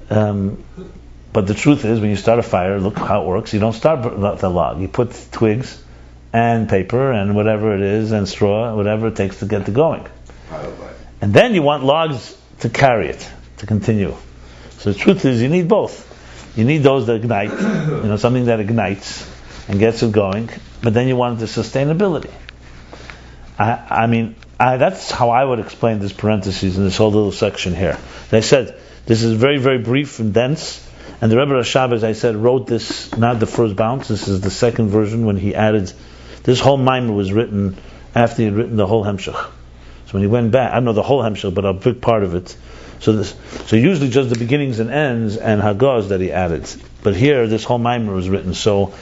But the truth is, when you start a fire, look how it works. You don't start the log. You put twigs and paper and whatever it is, and straw, whatever it takes to get it going. And then you want logs to carry it, to continue. So the truth is, you need both. You need those that ignite, something that ignites and gets it going, but then you want the sustainability. That's how I would explain this parentheses in this whole little section here. They said, this is very, very brief and dense, and the Rebbe Rashab, as I said, wrote this, not the first bounce, this is the second version when he added, this whole Maimer was written after he had written the whole Hemshech. So when he went back, I don't know the whole Hemshech, but a big part of it. So usually just the beginnings and ends and Hagaz that he added. But here, this whole Maimer was written. So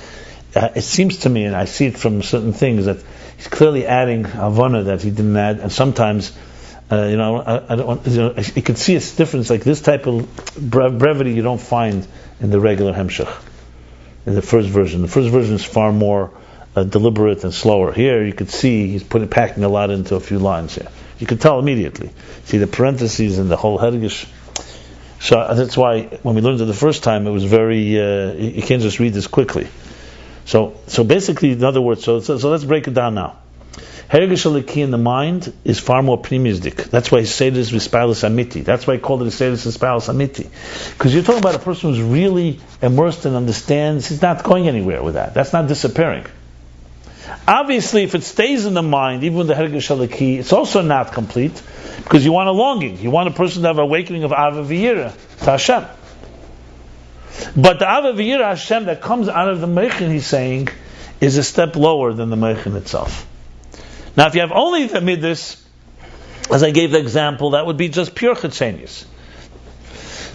it seems to me, and I see it from certain things, that he's clearly adding Havana that he didn't add, and sometimes, I don't want, you can see a difference, like this type of brevity you don't find in the regular Hemshech, in the first version. The first version is far more deliberate and slower. Here you could see he's packing a lot into a few lines here. You could tell immediately. See the parentheses and the whole Hergish. So that's why when we learned it the first time, it was very, you can't just read this quickly. So basically, in other words, so let's break it down now. Hergish Aliki in the mind is far more primistic. That's why he said this with Spalus Amiti. That's why he called it a Sedus with Spalus Amiti. Because you're talking about a person who's really immersed and understands, he's not going anywhere with that. That's not disappearing. Obviously, if it stays in the mind, even with the Hergish Aliki, it's also not complete, because you want a longing. You want a person to have an awakening of Ava V'yira to Hashem. But the Ava V'yira Hashem that comes out of the Meichin, he's saying, is a step lower than the Meichin itself. Now, if you have only the Midas, as I gave the example, that would be just pure Chetzenius.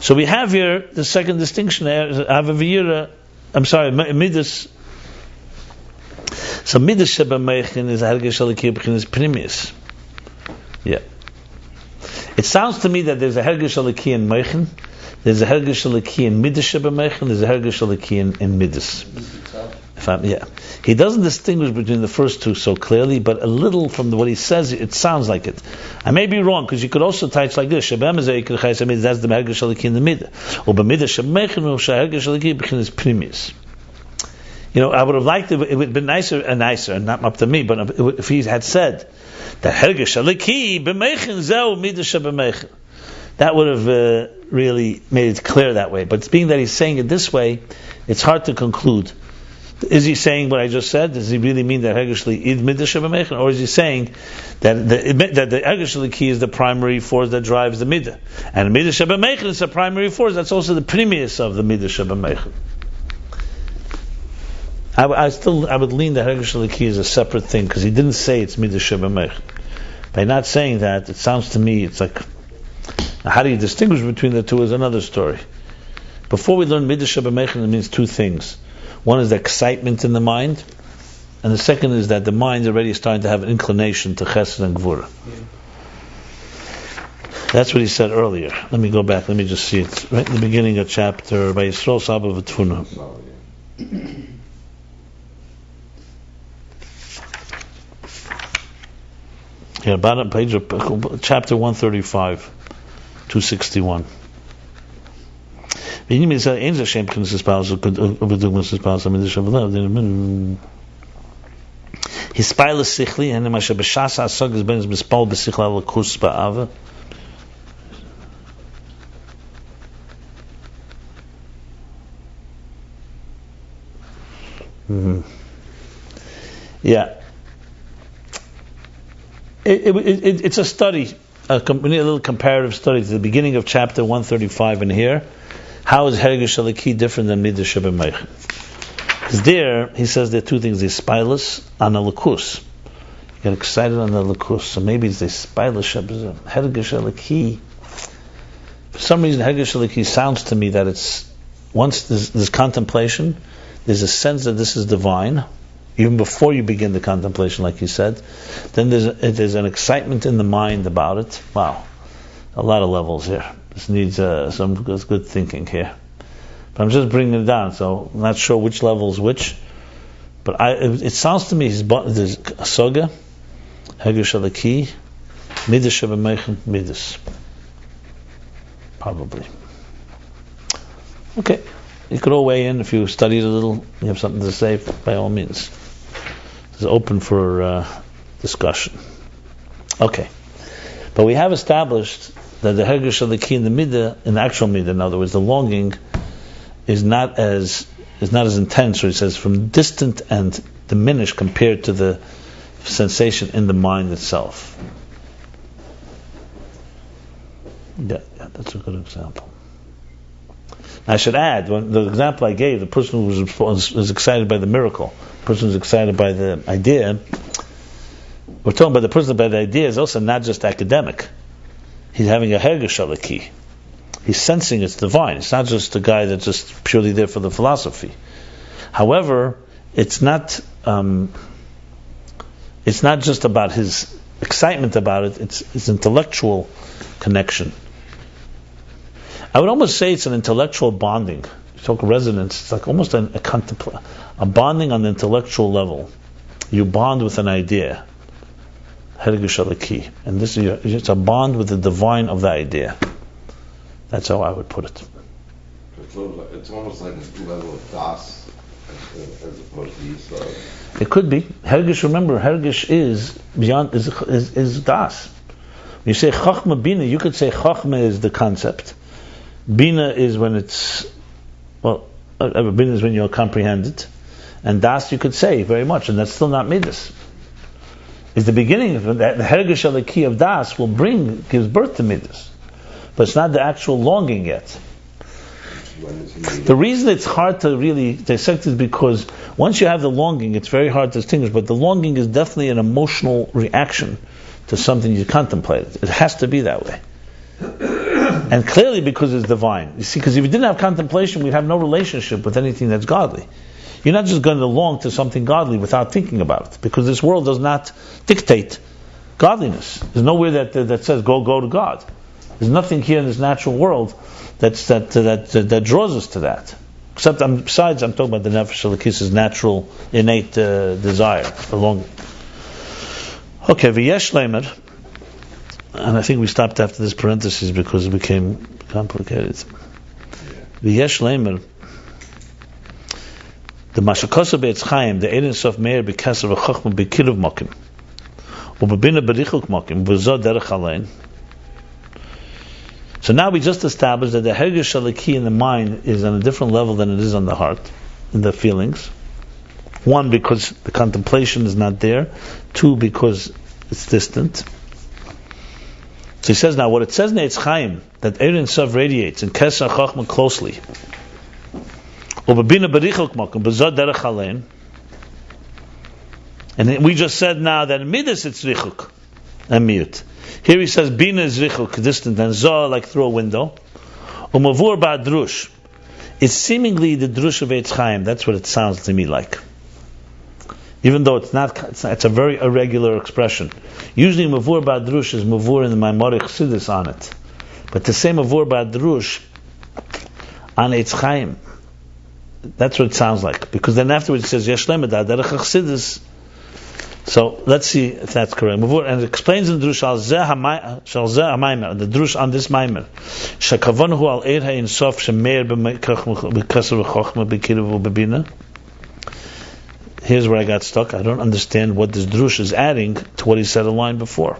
So we have here the second distinction there, Ava V'yira, Midas. So Midas Sheba Meichin is Hergish Aliki B'chinas Primis. Yeah. It sounds to me that there's a Hergish Aliki in Meichin, there's a Hergish Aliki in Midas Sheba Meichin, there's a Hergish Aliki in Midas. He doesn't distinguish between the first two so clearly, but a little from what he says, it sounds like it. I may be wrong, because you could also touch like this. That's the Hergish Aliki in the Midah. Or Midas Sheba Meichin, or Hergish Aliki B'chinas Primis. I would have liked it would have been nicer, and not up to me, but if he had said that Hergish Aliki b'meichin zeu midas b'meichin, that would have really made it clear that way. But being that he's saying it this way, it's hard to conclude. Is he saying what I just said? Does he really mean that Hergish Aliki is midas b'meichin, or is he saying that the Hergish Aliki is the primary force that drives the midah, and midas b'meichin is the primary force that's also the primus of the midas b'meichin? I would lean that Hergish Aliki is a separate thing, because he didn't say it's Midas Sheba Meichin. By not saying that, it sounds to me, it's like, how do you distinguish between the two is another story. Before we learn Midas Sheba Meichin, it means two things. One is the excitement in the mind, and the second is that the mind is already starting to have an inclination to Chesed and Gvura. That's what he said earlier. Let me go back, let me just see it. Right in the beginning of chapter, by Yisrael Saba V'Tfuna. Yeah, bottom page of chapter 135, 261. Hispailas sichli, and ma shebeshas asog is ben mispal besichla lakus ba'ava. Yeah. It's a study, a little comparative study to the beginning of chapter 135 in here. How is Hergish Aliki different than Midas Sheba Meichin? Because there, he says there are two things. There's Spilus and a Lakus. You get excited on the Lakus. So maybe it's the Spilus Hergish Aliki. For some reason, Hergish Aliki sounds to me that it's, once there's contemplation, there's a sense that this is divine. Even before you begin the contemplation, like you said, then there's an excitement in the mind about it. Wow, a lot of levels here. This needs some good thinking here. But I'm just bringing it down, so I'm not sure which level is which. But it sounds to me there's Asoga, Hergish Alaki, Midas Shebemeichen, Midas. Probably. Okay. You could all weigh in if you studied a little, you have something to say, by all means. It's open for discussion. Okay. But we have established that the Hergish Alaki in the Midah, in the actual Midah, in other words, the longing is not as intense, or he says from distant and diminished compared to the sensation in the mind itself. Yeah, that's a good example. I should add, when the example I gave, the person who was excited by the miracle, the person who's excited by the idea, we're talking about the person by the idea is also not just academic. He's having a Hergish Alaki. He's sensing it's divine. It's not just a guy that's just purely there for the philosophy. However, it's not just about his excitement about it. It's his intellectual connection. I would almost say it's an intellectual bonding. You talk resonance. It's like almost a bonding on the intellectual level. You bond with an idea, Hergish Alaki, and this is it's a bond with the divine of the idea. That's how I would put it. It's almost like a level of das as opposed to Yisrael. It could be. Hergish, remember, Hergish is beyond, is das. When you say Chachma Bina, you could say Chachma is the concept. Bina is when it's, Bina is when you comprehend it. And das you could say very much, and that's still not Midas. It's the beginning of it. The Hergish Alaki of das gives birth to Midas. But it's not the actual longing yet. The reason it's hard to really dissect is because once you have the longing, it's very hard to distinguish, but the longing is definitely an emotional reaction to something you contemplated. It has to be that way. And clearly because it's divine. You see, because if you didn't have contemplation, we'd have no relationship with anything that's godly. You're not just going to long to something godly without thinking about it, because this world does not dictate godliness. There's nowhere that says go to God. There's nothing here in this natural world that draws us to that. Except, besides, I'm talking about the Nefesh Elokis's natural, innate desire for longing. Okay, v'yesh leimer, and I think we stopped after this parenthesis because it became complicated. V'yesh leimer, the Mashakosa Be'etz Chaim, the Ein Sof Meir B'Keser V'Chochma B'Kiruv Mokim, U'B'Bina B'Richuk Mokim, V'Zod Derech Alein. So now we just established that the Hergish Alaki in the mind is on a different level than it is on the heart, in the feelings. One, because the contemplation is not there. Two, because it's distant. So he says now, what it says in Eitz Chaim, that Ein Sof radiates in Keser Chochma closely, Ubabina Berichok Mokum, B'Zod Derech Alein. And we just said now that in Midas it's Richuk and Miut. Here he says Bina is Richuk, distant, and Zoh like through a window. Umavur Ba'adrush. It's seemingly the Drush of Eitz Chaim. That's what it sounds to me like. Even though it's not, it's a very irregular expression. Usually Mavur Ba'adrush is Mavur in the Maimonic Chassidus on it. But to say Mavur Ba'adrush on Eitz Chaim, that's what it sounds like. Because then afterwards it says Yesh Lemeda Derech Chassidus. So let's see if that's correct. And it explains in the Drush Al Zeh HaMaimer, the Drush on this Maimer, Shekavonu Al Eir HaEin Sof Shemeir B'Keser V'Chochma B'Kiruv U'B'Bina. Here's where I got stuck. I don't understand what this Drush is adding to what he said a line before.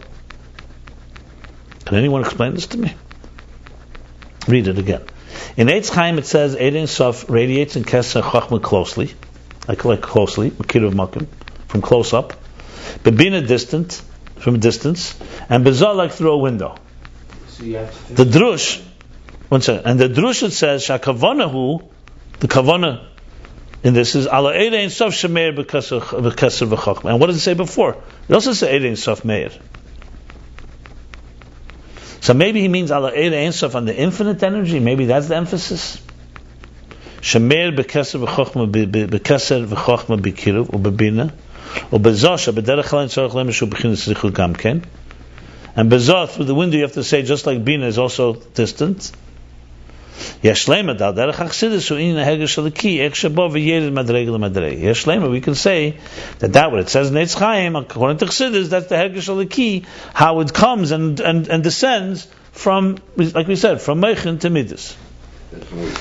Can anyone explain this to me? Read it again. In Eitz Chaim it says Ein Sof radiates in Keser Chochma closely, like closely, B'Kiruv Mokim, from close up. Bebina distant, from a distance, and Bezah like through a window. So you have to The Drush, one second, and the Drush it says Shakavanahu, the Kavana in this is Ala Erein Sof Shemeir B'Keser V'Chochma. And what did it say before? It also says Erein Sof Meir. So maybe he means Ala Erein Sof on the infinite energy. Maybe that's the emphasis. Shemeir B'Keser V'Chochma B'Keser V'Chochma B'Kiruv U'B'Bina. And Bezah through the window you have to say just like Bina is also distant. Yeshlema dal derech Chassidus hu in Hergish Aliki ek shabo v'yered madreg l'madreg. Yeshlema, we can say that what it says in Eitz Chaim, according to Chassidus, that's the Hergish Aliki, how it comes and descends from, like we said, from Meichin to Midas.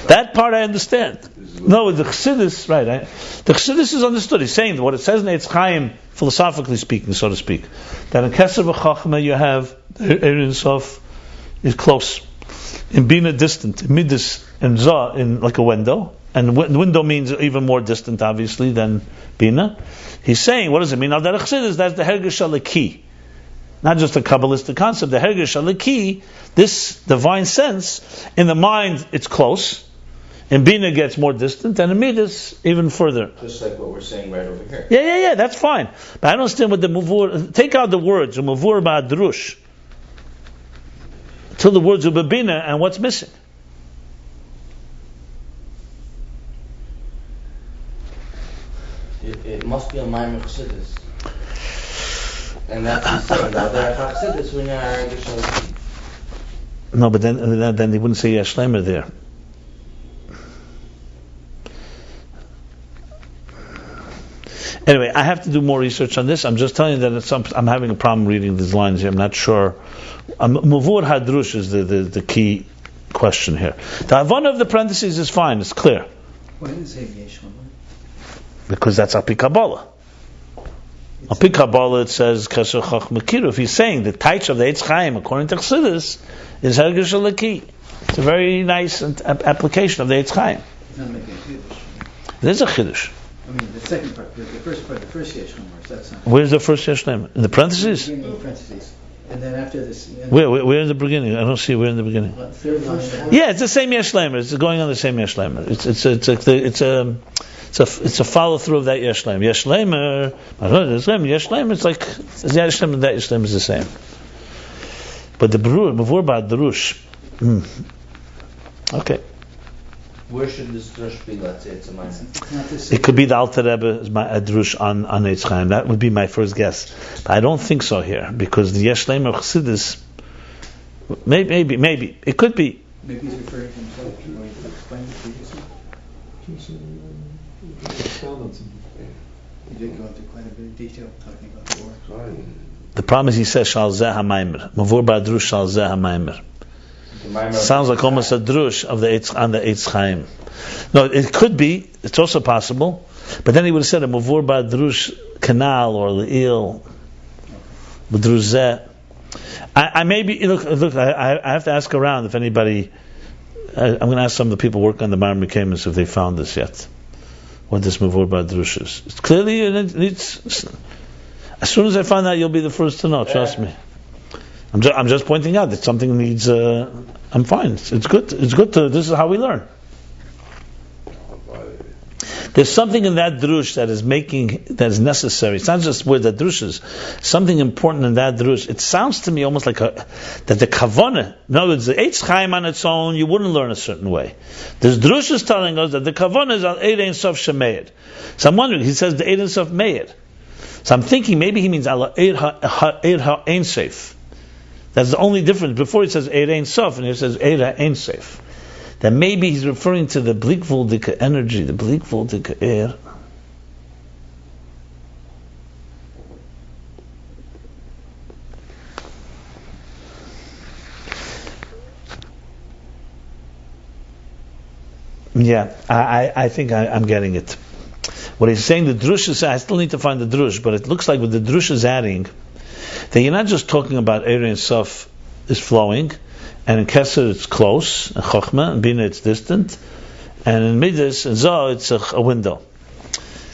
That part I understand. No, the Chassidus, right? The Chassidus is understood. He's saying that what it says in Eitz Chaim, philosophically speaking, so to speak, that in Keser v'Chachma you have Ein Sof is close, in Bina distant, in Midas and Zah in like a window, and window means even more distant, obviously, than Bina. He's saying, what does it mean? Now that Chassidus, that's the Hergish Aliki. Not just a Kabbalistic concept, the Hergish Aliki, this divine sense, in the mind it's close, in Bina gets more distant, and in Midas even further. Just like what we're saying right over here. Yeah, that's fine. But I don't understand what the Muvur, take out the words, Muvur Ba'adrush, till the words of Bina, and what's missing? It must be a Maimon Chassidus. And that's the same. Now there are Chassidus when you're Hergish Aliki. No, but then they wouldn't say Yeshlemer there. Anyway, I have to do more research on this. I'm just telling you that I'm having a problem reading these lines here. I'm not sure. Muvur Hadrush is the key question here. The Havana of the parentheses is fine. It's clear. Why does it say Yeshlemer? Because that's Api Kabbalah. Api Kabbalah it says Keser Chachma Kiruv. He's saying the Taich of the Eitz Chaim, according to Chassidus, is Hergish Aliki. It's a very nice application of the Eitz Chaim. It's not making a Chiddush. It is a Chiddush. I mean, the second part, the first Yeshlemer, that's not. Where's the first Yeshlemer? In the parentheses? In the parentheses. And then after this. Where in the beginning? I don't see where in the beginning. Third line. Yeah, it's the same Yeshlemer. It's going on the same Yeshlemer. It's a follow through of that Yeshlemer. Yeshlemer. It's like Yeshlemer and that Yeshlemer is the same. But the Mavur Ba'adrush. Okay. Where should this drush be? Let's say it's a Maimon. It could be the Alter Rebbe's Drush on Eitz Chaim. That would be my first guess. But I don't think so here, because the Yeshlemer of Chassidus, maybe. It could be. Maybe he's referring to himself. You want to explain it previously? He did go into quite a bit of detail talking about the war. The problem is he says Shal Zeh HaMaimer. Mavur Ba'adrush Shal Zeh HaMaimer. Sounds like almost a drush of the Eitz Chaim. No, it could be. It's also possible. But then he would have said a Mavur Ba'adrush Canal or Le'il B'druzeh. I maybe look. I have to ask around if anybody. I'm going to ask some of the people working on the Marmar Kamis if they found this yet. What this Mavur Ba'adrush is. It's clearly it needs. As soon as I find out, you'll be the first to know. Trust me. I'm just pointing out that something needs. I'm fine. It's good. It's good to. This is how we learn. There's something in that drush that is necessary. It's not just where the drush is. Something important in that drush. It sounds to me almost like that the kavanah. In other words, the Eitz Chaim on its own, you wouldn't learn a certain way. This drush is telling us that the kavanah is al Eid Ein Sof Shemeir. So I'm wondering. He says the Eid Ein Sof Meir. So I'm thinking maybe he means al Eid Ha Ein Sof. That's the only difference. Before he says Eid Ein Sof, and he says Eid Ha Ein Sof. That maybe he's referring to the Blikvoldige energy, the Blikvoldige air. Yeah, I think I'm getting it. What he's saying, the drush is, I still need to find the drush, but it looks like what the drush is adding, that you're not just talking about Eid Ein Sof is flowing, and in Keser it's close, in Chochmah, and Bina it's distant, and in Midas and Zah it's a window.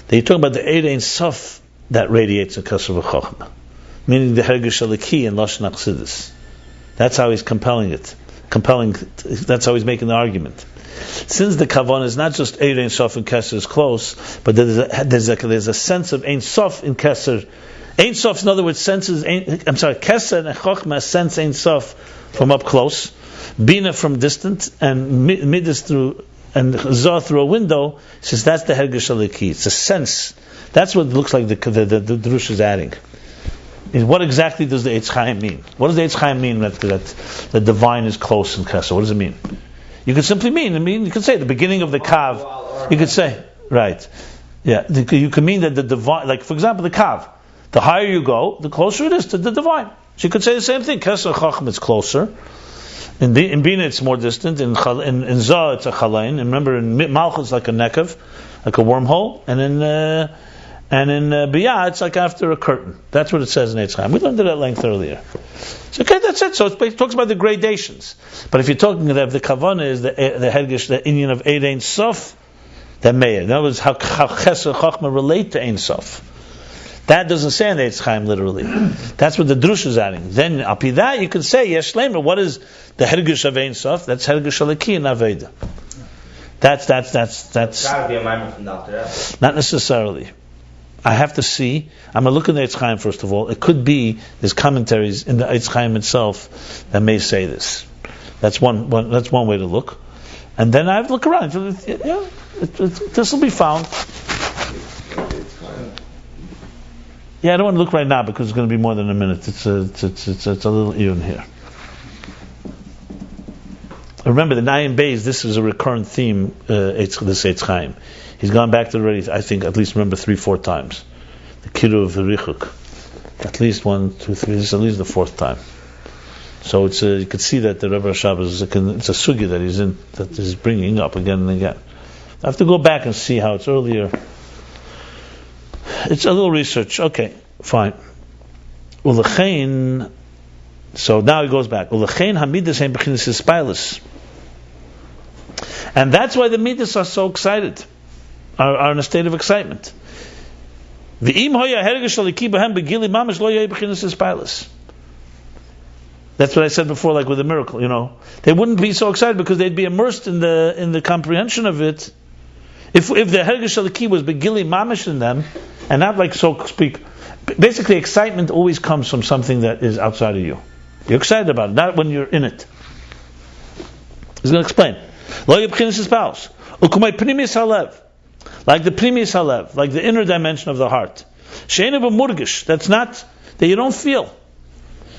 That you're talking about the Eid Ein Sof that radiates in Keser v'Chochmah, meaning the Hergish Aliki and Lashon Chassidus. That's how he's compelling it. That's how he's making the argument. Since the Kavan is not just Eid Ein Sof in Keser is close, but there's a sense of Ein Sof in Keser. Ein Sof, in other words, senses. Keser and Chochmah sense Ein Sof from up close, Bina from distant, and Midas through and Zah through a window. Says that's the Hergish Aliki. It's a sense. That's what it looks like the Drush is adding. What exactly does the Eitz Chaim mean? What does the Eitz Chaim mean that the divine is close in Keser? What does it mean? You could simply mean, you could say the beginning of the kav. You could say, right. Yeah, you can mean that the divine, like for example, the kav. The higher you go, the closer it is to the divine. So you could say the same thing. Keser Chacham is closer. In Bina it's more distant. In Zah it's a chalain. And remember, in Malchus it's like a nekev, like a wormhole. And in Biyah it's like after a curtain. That's what it says in Eitz Chaim. We learned it at length earlier. So okay, that's it. So it talks about the gradations. But if you're talking that the kavanah is the hergish, the Inyan of Eid Ein Sof, that meir. In other words, how Chesed Chachma relate to Ein Sof. That doesn't say in the Eitz Chaim literally. That's what the Drush is adding. Then, after that, you can say, Yesh Leimer, what is the Hergish of Ein Sof? That's Hergish Aleki in Aveda. That's. It's gotta be a mimer from Dr. Epple. Not necessarily. I have to see. I'm going to look in the Eitz Chaim first of all. It could be there's commentaries in the Eitz Chaim itself that may say this. That's one way to look. And then I have to look around. Yeah, this will be found. Yeah, I don't want to look right now because it's going to be more than a minute. It's a little even here. Remember, the Nayim Beis, this is a recurrent theme, this Eitz Chaim. He's gone back to it already, I think, at least remember 3-4 times. The Kiruv of the Richuk. At least 1, 2, 3, this is at least the 4th time. So you could see that the Rebbe Rashab it's a sugi that he's bringing up again and again. I have to go back and see how it's earlier. It's a little research. Okay, fine. Ulechein. So now he goes back. Ulechein hamidas heim b'chinas hispilus. And that's why the midas are so excited, are in a state of excitement. V'im hoya hergish aliki b'hem begili mamash lo yeh b'chinas hispilus. That's what I said before, like with the miracle. They wouldn't be so excited because they'd be immersed in the comprehension of it. If the hergish aliki was begili mamash in them, and not like, so to speak, basically excitement always comes from something that is outside of you. You're excited about it, not when you're in it. He's going to explain. Like the pnimis halev, like the inner dimension of the heart. That's not, that you don't feel.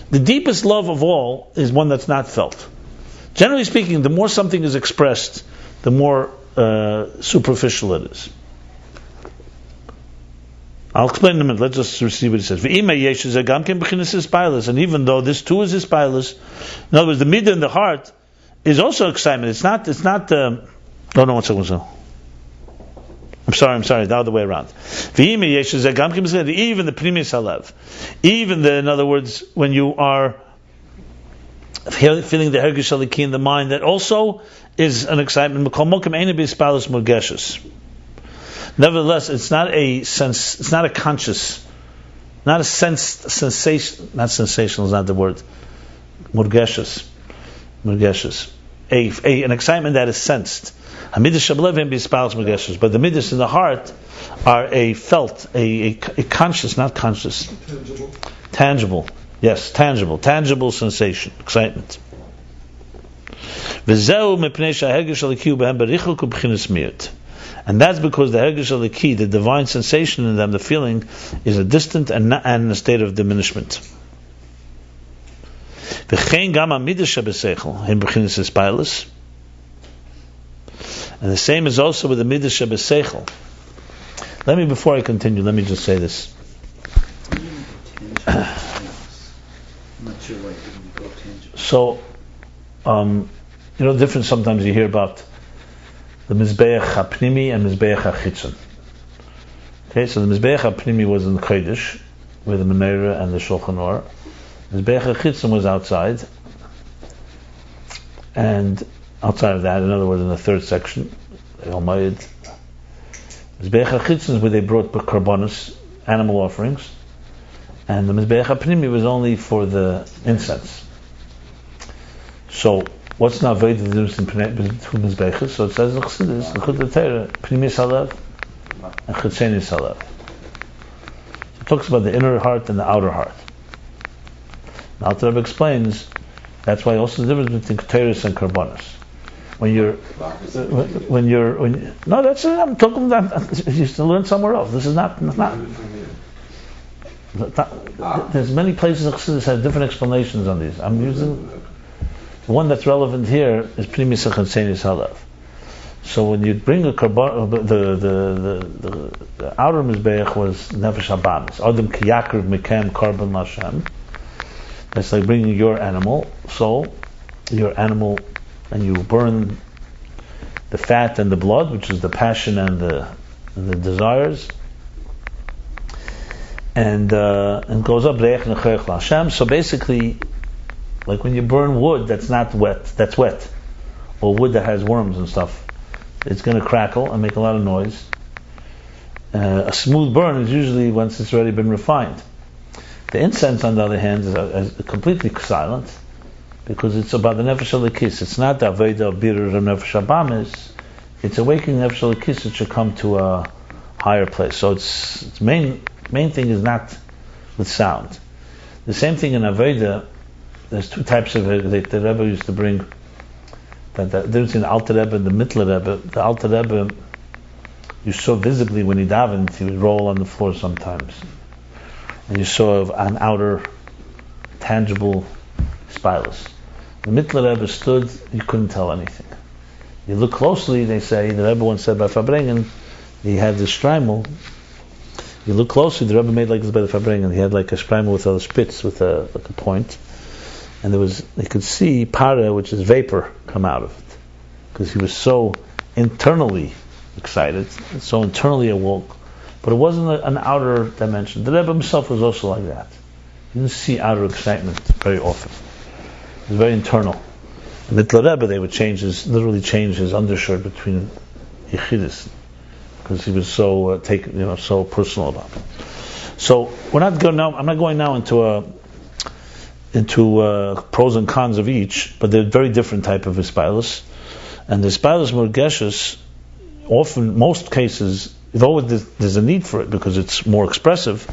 The deepest love of all is one that's not felt. Generally speaking, the more something is expressed, the more superficial it is. I'll explain in a minute. Let's just see what he says. And even though this too is hispilus, in other words, the midah in the heart is also excitement. It's not. Oh no, 1 second. I'm sorry. The other way around. Even the pnimis halev, in other words, when you are feeling the hergish aliki in the mind, that also is an excitement. Nevertheless, it's not a sense. It's not a conscious, not a sensation. Not sensational is not the word. Murgeshes. An excitement that is sensed. But the midas in the heart are a felt, a conscious, not conscious. Tangible. Yes, tangible sensation, excitement. And that's because the hergish aliki, the divine sensation in them, the feeling, is a distant and a state of diminishment. And the same is also with the midas shebeseichel. Before I continue, let me just say this. I'm not sure why it didn't go tangible. So, different sometimes you hear about the Mizbeach HaPnimi and Mizbeach HaChitzon. Okay, so the Mizbeach HaPnimi was in the Kodesh, with the Menorah and the Shulchan Aruch. Mizbeach HaChitzon was outside. And outside of that, in other words, in the third section, the Almayid. Mizbeach HaChitzon is where they brought Karbonos, animal offerings. And the Mizbeach HaPnimi was only for the incense. So, what's now very the difference between Mizbechas? So it says in Chassidus, L'chut Torah, Pnimis halev and Chitzenis halev. So it talks about the inner heart and the outer heart. Now the Rebbe explains that's why also the difference between Keteris and Karbonos. No, that's it. I'm talking about you used to learn somewhere else. This is not. There's many places in Chassidus have different explanations on these. I'm using. The one that's relevant here is Pnimis Chatzenius Halav. So when you bring a karban, the outer mizbeach was nefesh habamis. Adam ki yakriv mekem karban l'Hashem. That's like bringing your animal, and you burn the fat and the blood, which is the passion and the desires, and goes up reich nechayach l'Hashem. So basically, like when you burn wood that's not wet, that's wet, or wood that has worms and stuff, it's going to crackle and make a lot of noise. A smooth burn is usually once it's already been refined. The incense, on the other hand, is completely silent, because it's about the nefesh halikis. It's not the avodah of birur and nefesh habamis. It's awakening nefesh halikis that should come to a higher place. So its main thing is not with sound. The same thing in avodah. There's two types of it that the Rebbe used to bring. That the difference between the Alter Rebbe and the Mittler Rebbe. The Alter Rebbe, you saw visibly when he davened, he would roll on the floor sometimes, and you saw an outer, tangible spilus. The Mittler Rebbe stood, you couldn't tell anything. You look closely, they say, the Rebbe once said by Farbrengen, he had this shtreimel. You look closely, the Rebbe made like this by the Farbrengen. He had like a shtreimel with a spitz, with a point. And they could see para, which is vapor, come out of it, because he was so internally excited, so internally awoke. But it wasn't an outer dimension. The Rebbe himself was also like that. He didn't see outer excitement very often. It was very internal. And the Rebbe, they would literally change his undershirt between yichidis, because he was so so personal about it. So I'm not going now into pros and cons of each, but they're very different type of hispilus. And the hispilus morgeshes, often, most cases, though there's a need for it because it's more expressive,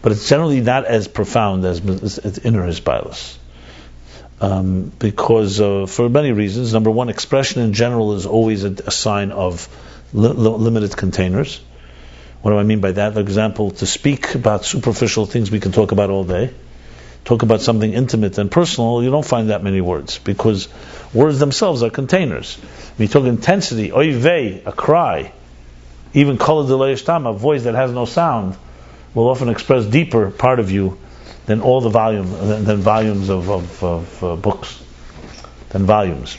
but it's generally not as profound as inner hispilus. Because for many reasons. Number one, expression in general is always a sign of limited containers. What do I mean by that? For example, to speak about superficial things we can talk about all day. Talk about something intimate and personal, you don't find that many words, because words themselves are containers. When you talk intensity, oy vey, a cry, even kol delay shtam, a voice that has no sound, will often express deeper part of you than all the volumes of books, than volumes.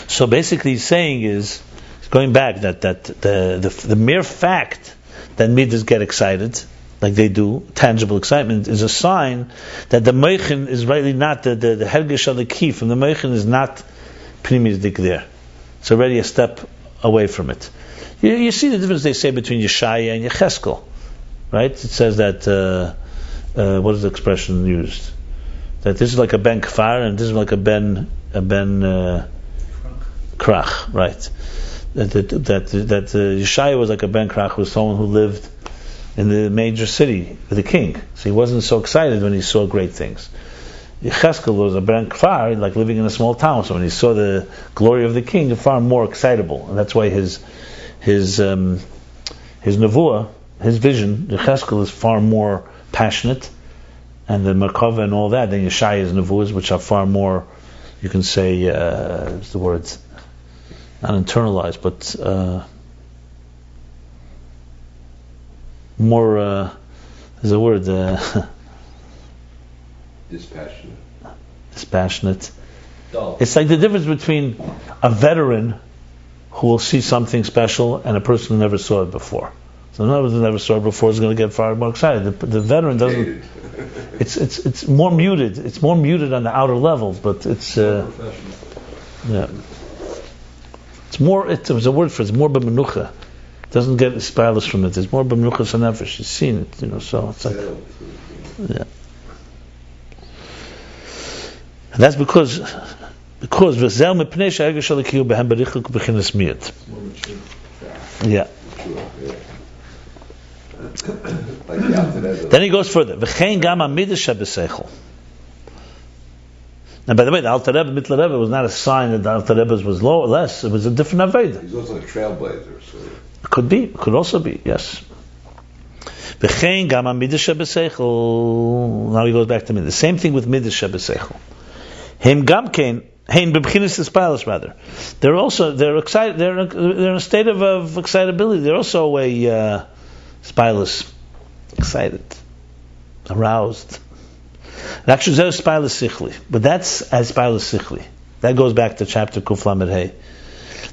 So basically, he's saying is, going back, that the mere fact that midas get excited, like they do, tangible excitement, is a sign that the meichin is rightly not the hergesh aliki from the meichin is not pnimizdik there. It's already a step away from it. You see the difference they say between Yeshaya and Yecheskel, right? It says that what is the expression used? That this is like a ben kfar and this is like a ben krach, right? That Yeshaya was like a ben krach, was someone who lived in the major city with the king, so he wasn't so excited when he saw great things. Yecheskel was a ben kfar, like living in a small town, so when he saw the glory of the king, he was far more excitable, and that's why his nevuah, his vision, Yecheskel, is far more passionate, and the Merkava and all that, than Yeshaya's nevuahs, which are far more, you can say, what's the word? Not internalized, but more, there's a word, dispassionate. Dull. It's like the difference between a veteran who will see something special and a person who never saw it before. So another person who never saw it before is going to get far more excited. The veteran doesn't. It's more muted. It's more muted on the outer levels, but it's yeah. It's more. There's a word for it. It's more b'menucha. It doesn't get spilus from it. It's more b'menucha sanefesh. You've seen it, So it's like, yeah. And that's because v'zel mipnei she'ergesh alikiyu behem berichuk b'chinas miyat. Yeah. Then he goes further. V'chein gam hamidas shebeseichel. And by the way, the Alter Rebbe, Mittler Rebbe, was not a sign that the Alter Rebbe was less. It was a different Aveda. He's also a trailblazer. So. Could be. Could also be. Yes. V'chein gam hamidas shebeseichel. Now he goes back to me. The same thing with midas shebeseichel. Heim gamkein, hein bebchinis espilus rather. They're excited. They're in a state of excitability. They're also a spilus, excited, aroused. Actually, there's spilus sichli, but that's as spilus sichli. That goes back to chapter Kuf Lamed Hey.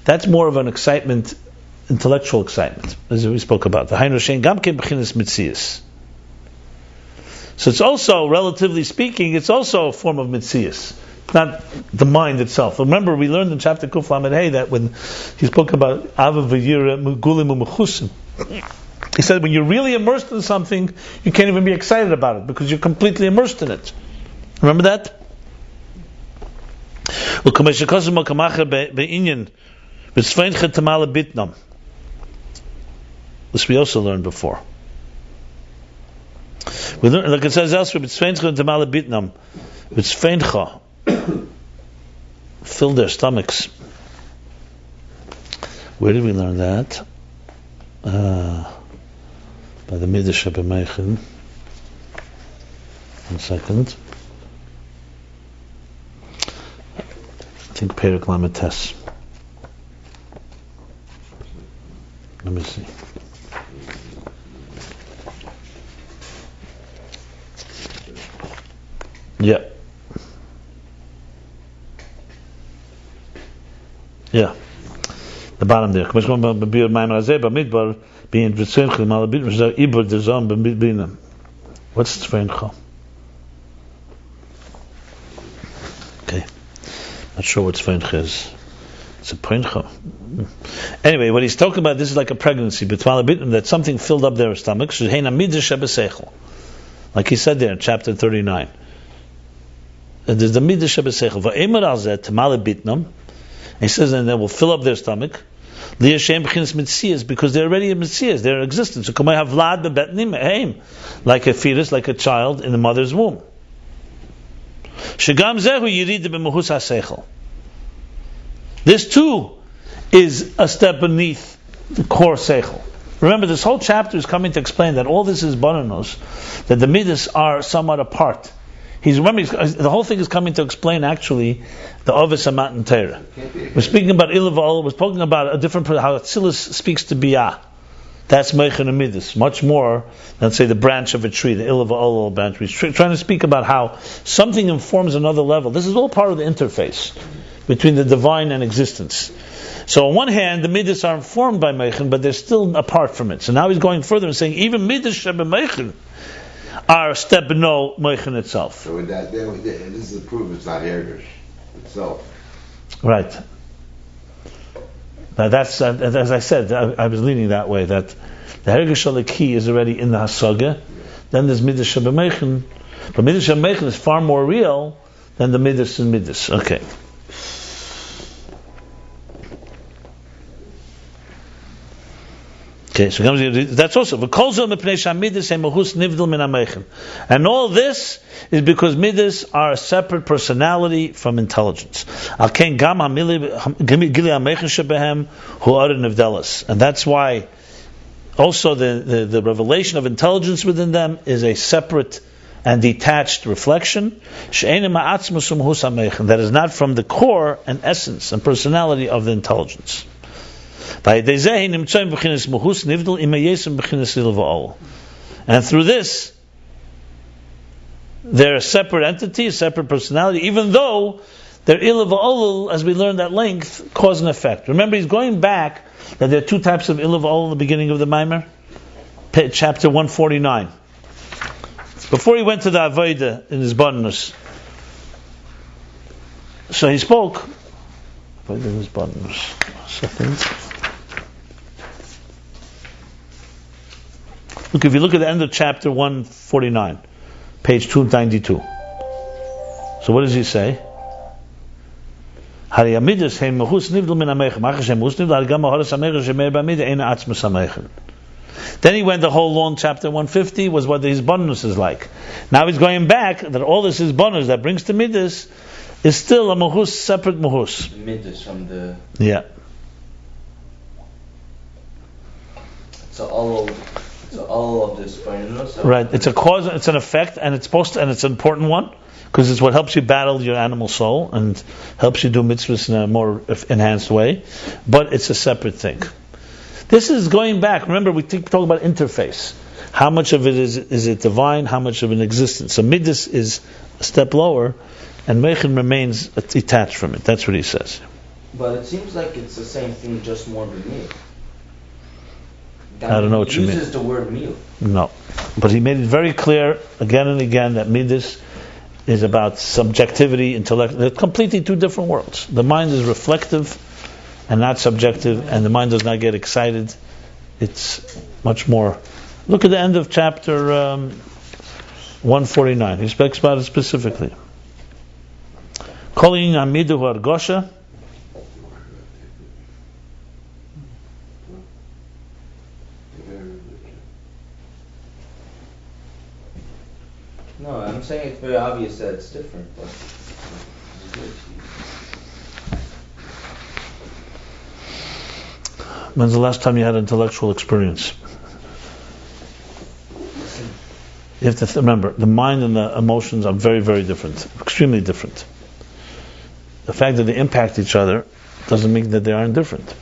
That's more of an excitement, intellectual excitement, as we spoke about. The Hainu Shein Gamkein b'chinas mitzias. So it's also, relatively speaking, it's also a form of mitzias, not the mind itself. Remember, we learned in chapter Kuf Lamed Hey that when he spoke about Ava v'yira mugulim u'mechusim, he said when you're really immersed in something, you can't even be excited about it because you're completely immersed in it. Remember that? This we also learned before. We learned, like it says elsewhere, fill their stomachs. Where did we learn that? By the Midrash B'Meichen. 1 second. I think Perek Lamed Tes. Let me see. Yeah. The bottom there. What's Tzfeincha? Okay. Not sure what Tzfeincha is. It's a Peincha. Anyway, what he's talking about, this is like a pregnancy, that something filled up their stomachs. Like he said there in chapter 39. There's the Midah Shebesechel. Va'emer al zeh tamale bitnam. He says, and they will fill up their stomach. Liyashem b'chinas mitzias, because they're already in mitzias, they're existent. So come I have vlad bebetnim heim, like a fetus, like a child in the mother's womb. Shegam zehu yirid b'mehus hasechel. This too is a step beneath the core seichel. Remember, this whole chapter is coming to explain that all this is bananos, that the midas are somewhat apart. The whole thing is coming to explain actually the Ovis Amat and Torah. We're speaking about Ilaval, we're speaking about a different, how Atzilus speaks to Biyah. That's Meichen and Midas, much more than say the branch of a tree, the Ilaval branch. We're trying to speak about how something informs another level. This is all part of the interface between the divine and existence. So on one hand, the Midas are informed by Meichen, but they're still apart from it. So now he's going further and saying, even Midas Shebe Meichen are step below Meichen itself. So in that, this is a proof it's not Hergish itself. Right. Now that's, as I said, I was leaning that way, that the Hergish Aleki is already in the Hasaga, then there's Midas Shebe Meichen, but Midas Shebe Meichen is far more real than the Midas and Midas. Okay. Okay, so that's also and all this is because midas are a separate personality from intelligence. And that's why also the revelation of intelligence within them is a separate and detached reflection that is not from the core and essence and personality of the intelligence. And through this, they're a separate entity, a separate personality, even though their ilah v'olul, as we learned at length, cause and effect. Remember, he's going back that there are two types of ilah v'olul in the beginning of the Maimer, chapter 149. Before he went to the Avodah in his Badnus, so he spoke. Avodah in his Badnus. Second. Look, if you look at the end of chapter 149, page 292. So what does he say? Then he went the whole long chapter 150 was what his bonus is like. Now he's going back that all this is bonus that brings to midas is still a mahus, separate mahus. Midas from the... Yeah. So all of this bonus. Right. It's a cause. It's an effect, and it's an important one. because it's what helps you battle your animal soul and helps you do mitzvahs in a more enhanced way, but it's a separate thing. This is going back. Remember, we talk about interface. How much of it is it divine? How much of it existence? So Midas is a step lower, and Meichen remains detached from it. That's what he says. But it seems like it's the same thing, just more beneath. I don't know what you mean. He uses the word meal. No. But he made it very clear again and again that Midas is about subjectivity, intellect. They're completely two different worlds. The mind is reflective and not subjective, and the mind does not get excited. It's much more. Look at the end of chapter 149. He speaks about it specifically. Calling Amidu Argosha. No, I'm saying it's very obvious that it's different, but When's the last time you had intellectual experience? You have to remember, the mind and the emotions are very, very different, extremely different. The fact that they impact each other doesn't mean that they aren't different.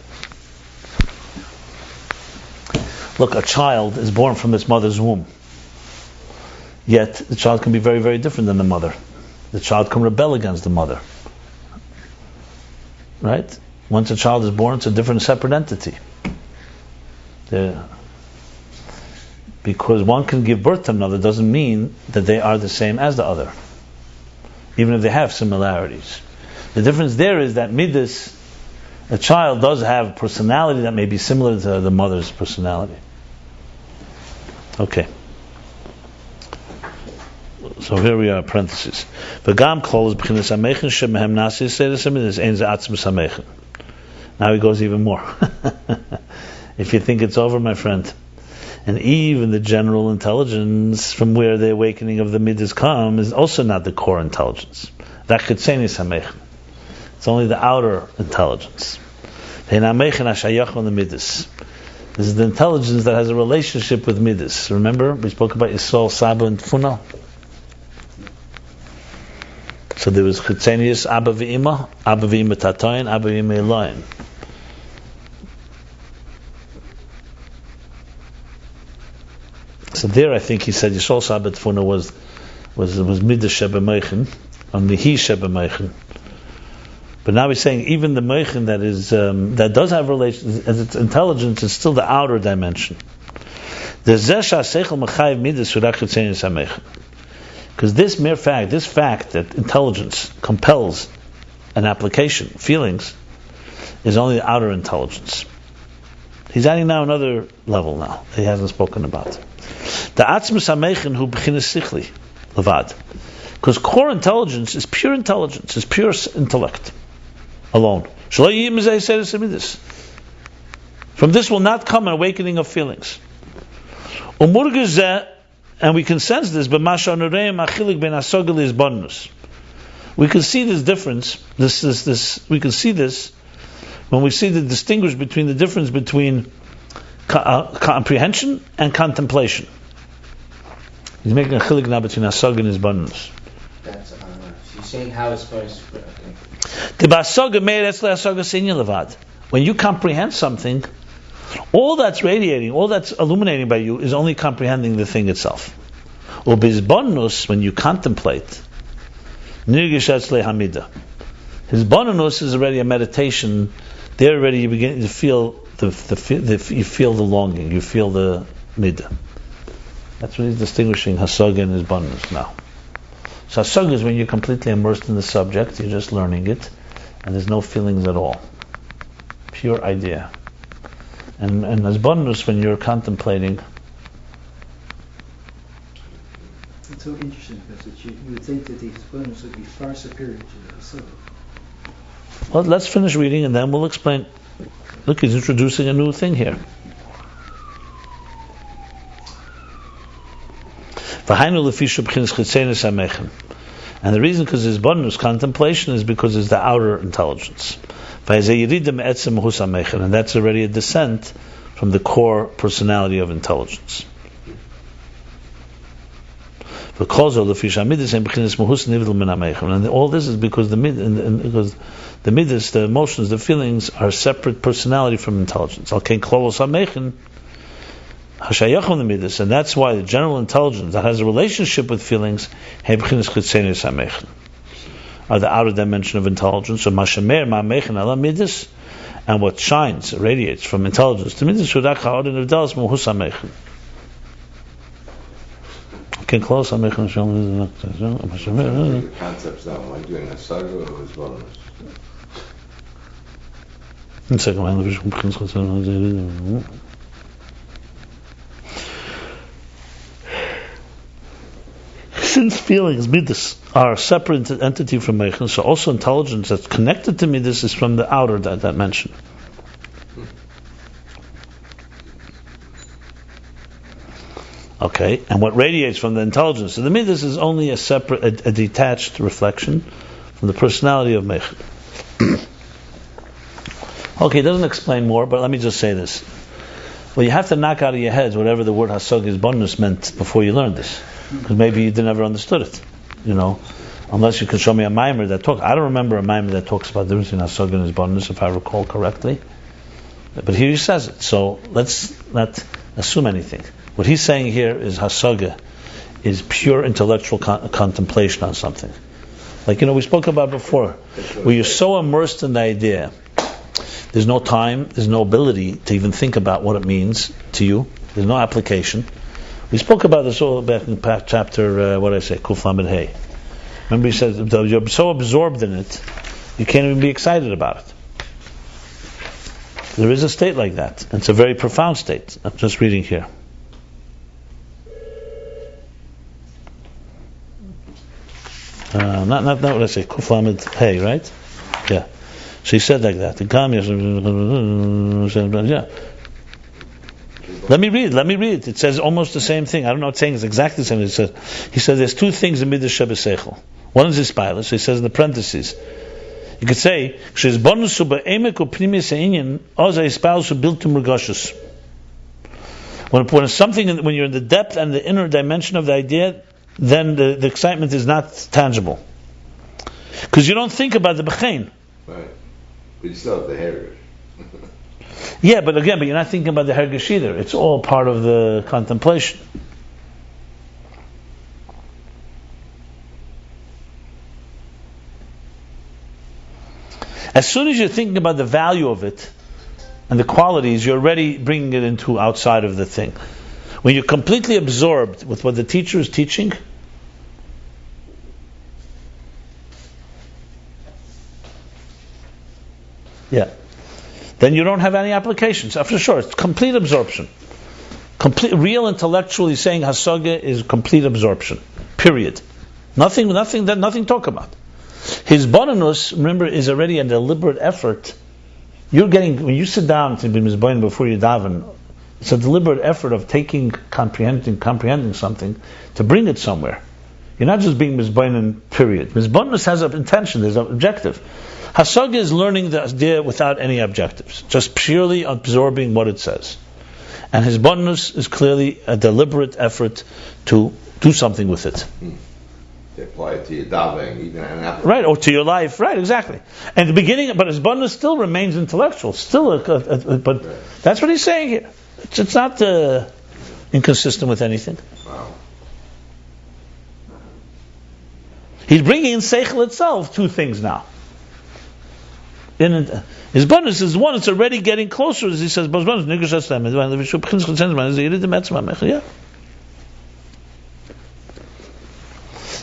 Look, a child is born from its mother's womb. Yet, the child can be very, very different than the mother. The child can rebel against the mother. Right? Once a child is born, it's a different, separate entity. Because one can give birth to another doesn't mean that they are the same as the other, even if they have similarities. The difference there is that Midas, a child does have a personality that may be similar to the mother's personality. Okay. So here we are, parentheses. Now he goes even more. If you think it's over, my friend. And even the general intelligence from where the awakening of the Midas come is also not the core intelligence. It's only the outer intelligence. This is the intelligence that has a relationship with Midas. Remember, we spoke about Yisrael, Saba, and Tfuna. So there was Chitzenius, Abba V'Ima Tatayin, Abba V'Ima Elohim. So there, I think he said Yisrael, Saba, Tfuna was Midas Sheba Meichen, and Mihi Sheba Meichen. But now he's saying even the Meichen that is that does have relations, as its intelligence, is still the outer dimension. Because this mere fact, that intelligence compels an application, feelings, is only the outer intelligence. He's adding now another level now that he hasn't spoken about. The Atzmus HaMeichen hu b'chinas sichli levad. Because core intelligence is pure intelligence, is pure intellect alone. From this will not come an awakening of feelings. And we can sense this, but we can see this difference. We can see this when we see the distinguish between the difference between comprehension and contemplation. He's making a chilik now between asog and his bonus. That's she's saying how it's going to. When you comprehend something, all that's radiating, all that's illuminating by you is only comprehending the thing itself. When you contemplate, his bonus is already a meditation. There already you begin to feel you feel the longing, you feel the midah. That's what he's distinguishing Hasog and his bonus now. So Hasog is when you're completely immersed in the subject, you're just learning it, and there's no feelings at all. Pure idea. And as bonus when you're contemplating. It's so interesting because you would think that these bonus would be far superior to the Hasog. Well, let's finish reading and then we'll explain. Look, he's introducing a new thing here. And the reason because his bonus contemplation is because it's the outer intelligence. And that's already a descent from the core personality of intelligence. And all this is because the midas, the emotions, the feelings are separate personality from intelligence. And that's why the general intelligence that has a relationship with feelings are the outer dimension of intelligence. And what shines, radiates from intelligence to midas, can close on The concepts now, am I doing a saga or is bonus? Since feelings, midas, are a separate entity from meichen, so also intelligence that's connected to midas is from the outer dimension. Okay, and what radiates from the intelligence of the midas is only a separate, a detached reflection from the personality of meichen. Okay, it doesn't explain more, but let me just say this. Well, you have to knock out of your heads whatever the word hasogis bonus meant before you learned this, because maybe you never understood it. Unless you can show me a mimer that talks. I don't remember a mimer that talks about the difference between hasogis and his bonus, if I recall correctly. But here he says it, so let's not assume anything. What he's saying here is hasaga is pure intellectual contemplation on something. Like, we spoke about before, where you're so immersed in the idea, there's no time, there's no ability to even think about what it means to you. There's no application. We spoke about this all back in chapter, Kuf Lamed Hey. Remember he said, you're so absorbed in it, you can't even be excited about it. There is a state like that, and it's a very profound state. I'm just reading here. Not what I say, Kuf Lamed Hey, right? Yeah. So he said like that. Yeah. Let me read. It says almost the same thing. I don't know what it's saying. It's exactly the same. He says there's two things in midas shebeseichel. One is his pilot. So he says in the parentheses. You could say when you're in the depth and the inner dimension of the idea, then the excitement is not tangible, because you don't think about the bechein. Right, but you still have the heritage. Yeah, but you're not thinking about the hergish either. It's all part of the contemplation. As soon as you're thinking about the value of it and the qualities, you're already bringing it into outside of the thing. When you're completely absorbed with what the teacher is teaching, then you don't have any applications. For sure, it's complete absorption. Real intellectually saying hasaga is complete absorption. Period. Nothing talk about. His bonanus, remember, is already a deliberate effort. When you sit down to be mizboin before you daven, it's a deliberate effort of comprehending something to bring it somewhere. You're not just being mizboin, period. Mizbonus has an intention, there's an objective. Hasaga is learning the idea without any objectives, just purely absorbing what it says. And his bonus is clearly a deliberate effort to do something with it. To apply it to your davening, even an application. Right, or to your life, right, exactly. And the beginning, but his bonus still remains intellectual, but that's what he's saying here. It's not inconsistent with anything. Wow. He's bringing in seichel itself two things now. His bonus is one, it's already getting closer, as he says, yeah.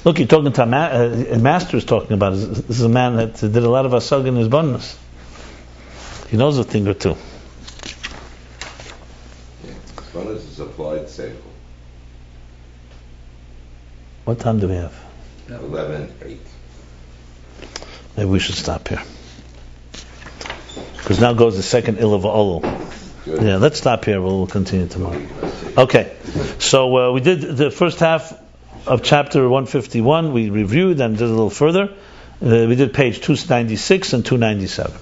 Look, you're talking to a master is talking about it. This is a man that did a lot of asag in his bonus. He knows a thing or two. Yeah. Bonus is applied seichel. What time do we have? 11:08. Maybe we should stop here. Because now goes the second Ilav Olu. Yeah, let's stop here. We'll continue tomorrow. Okay, so we did the first half of chapter 151. We reviewed and did a little further. We did page 296 and 297.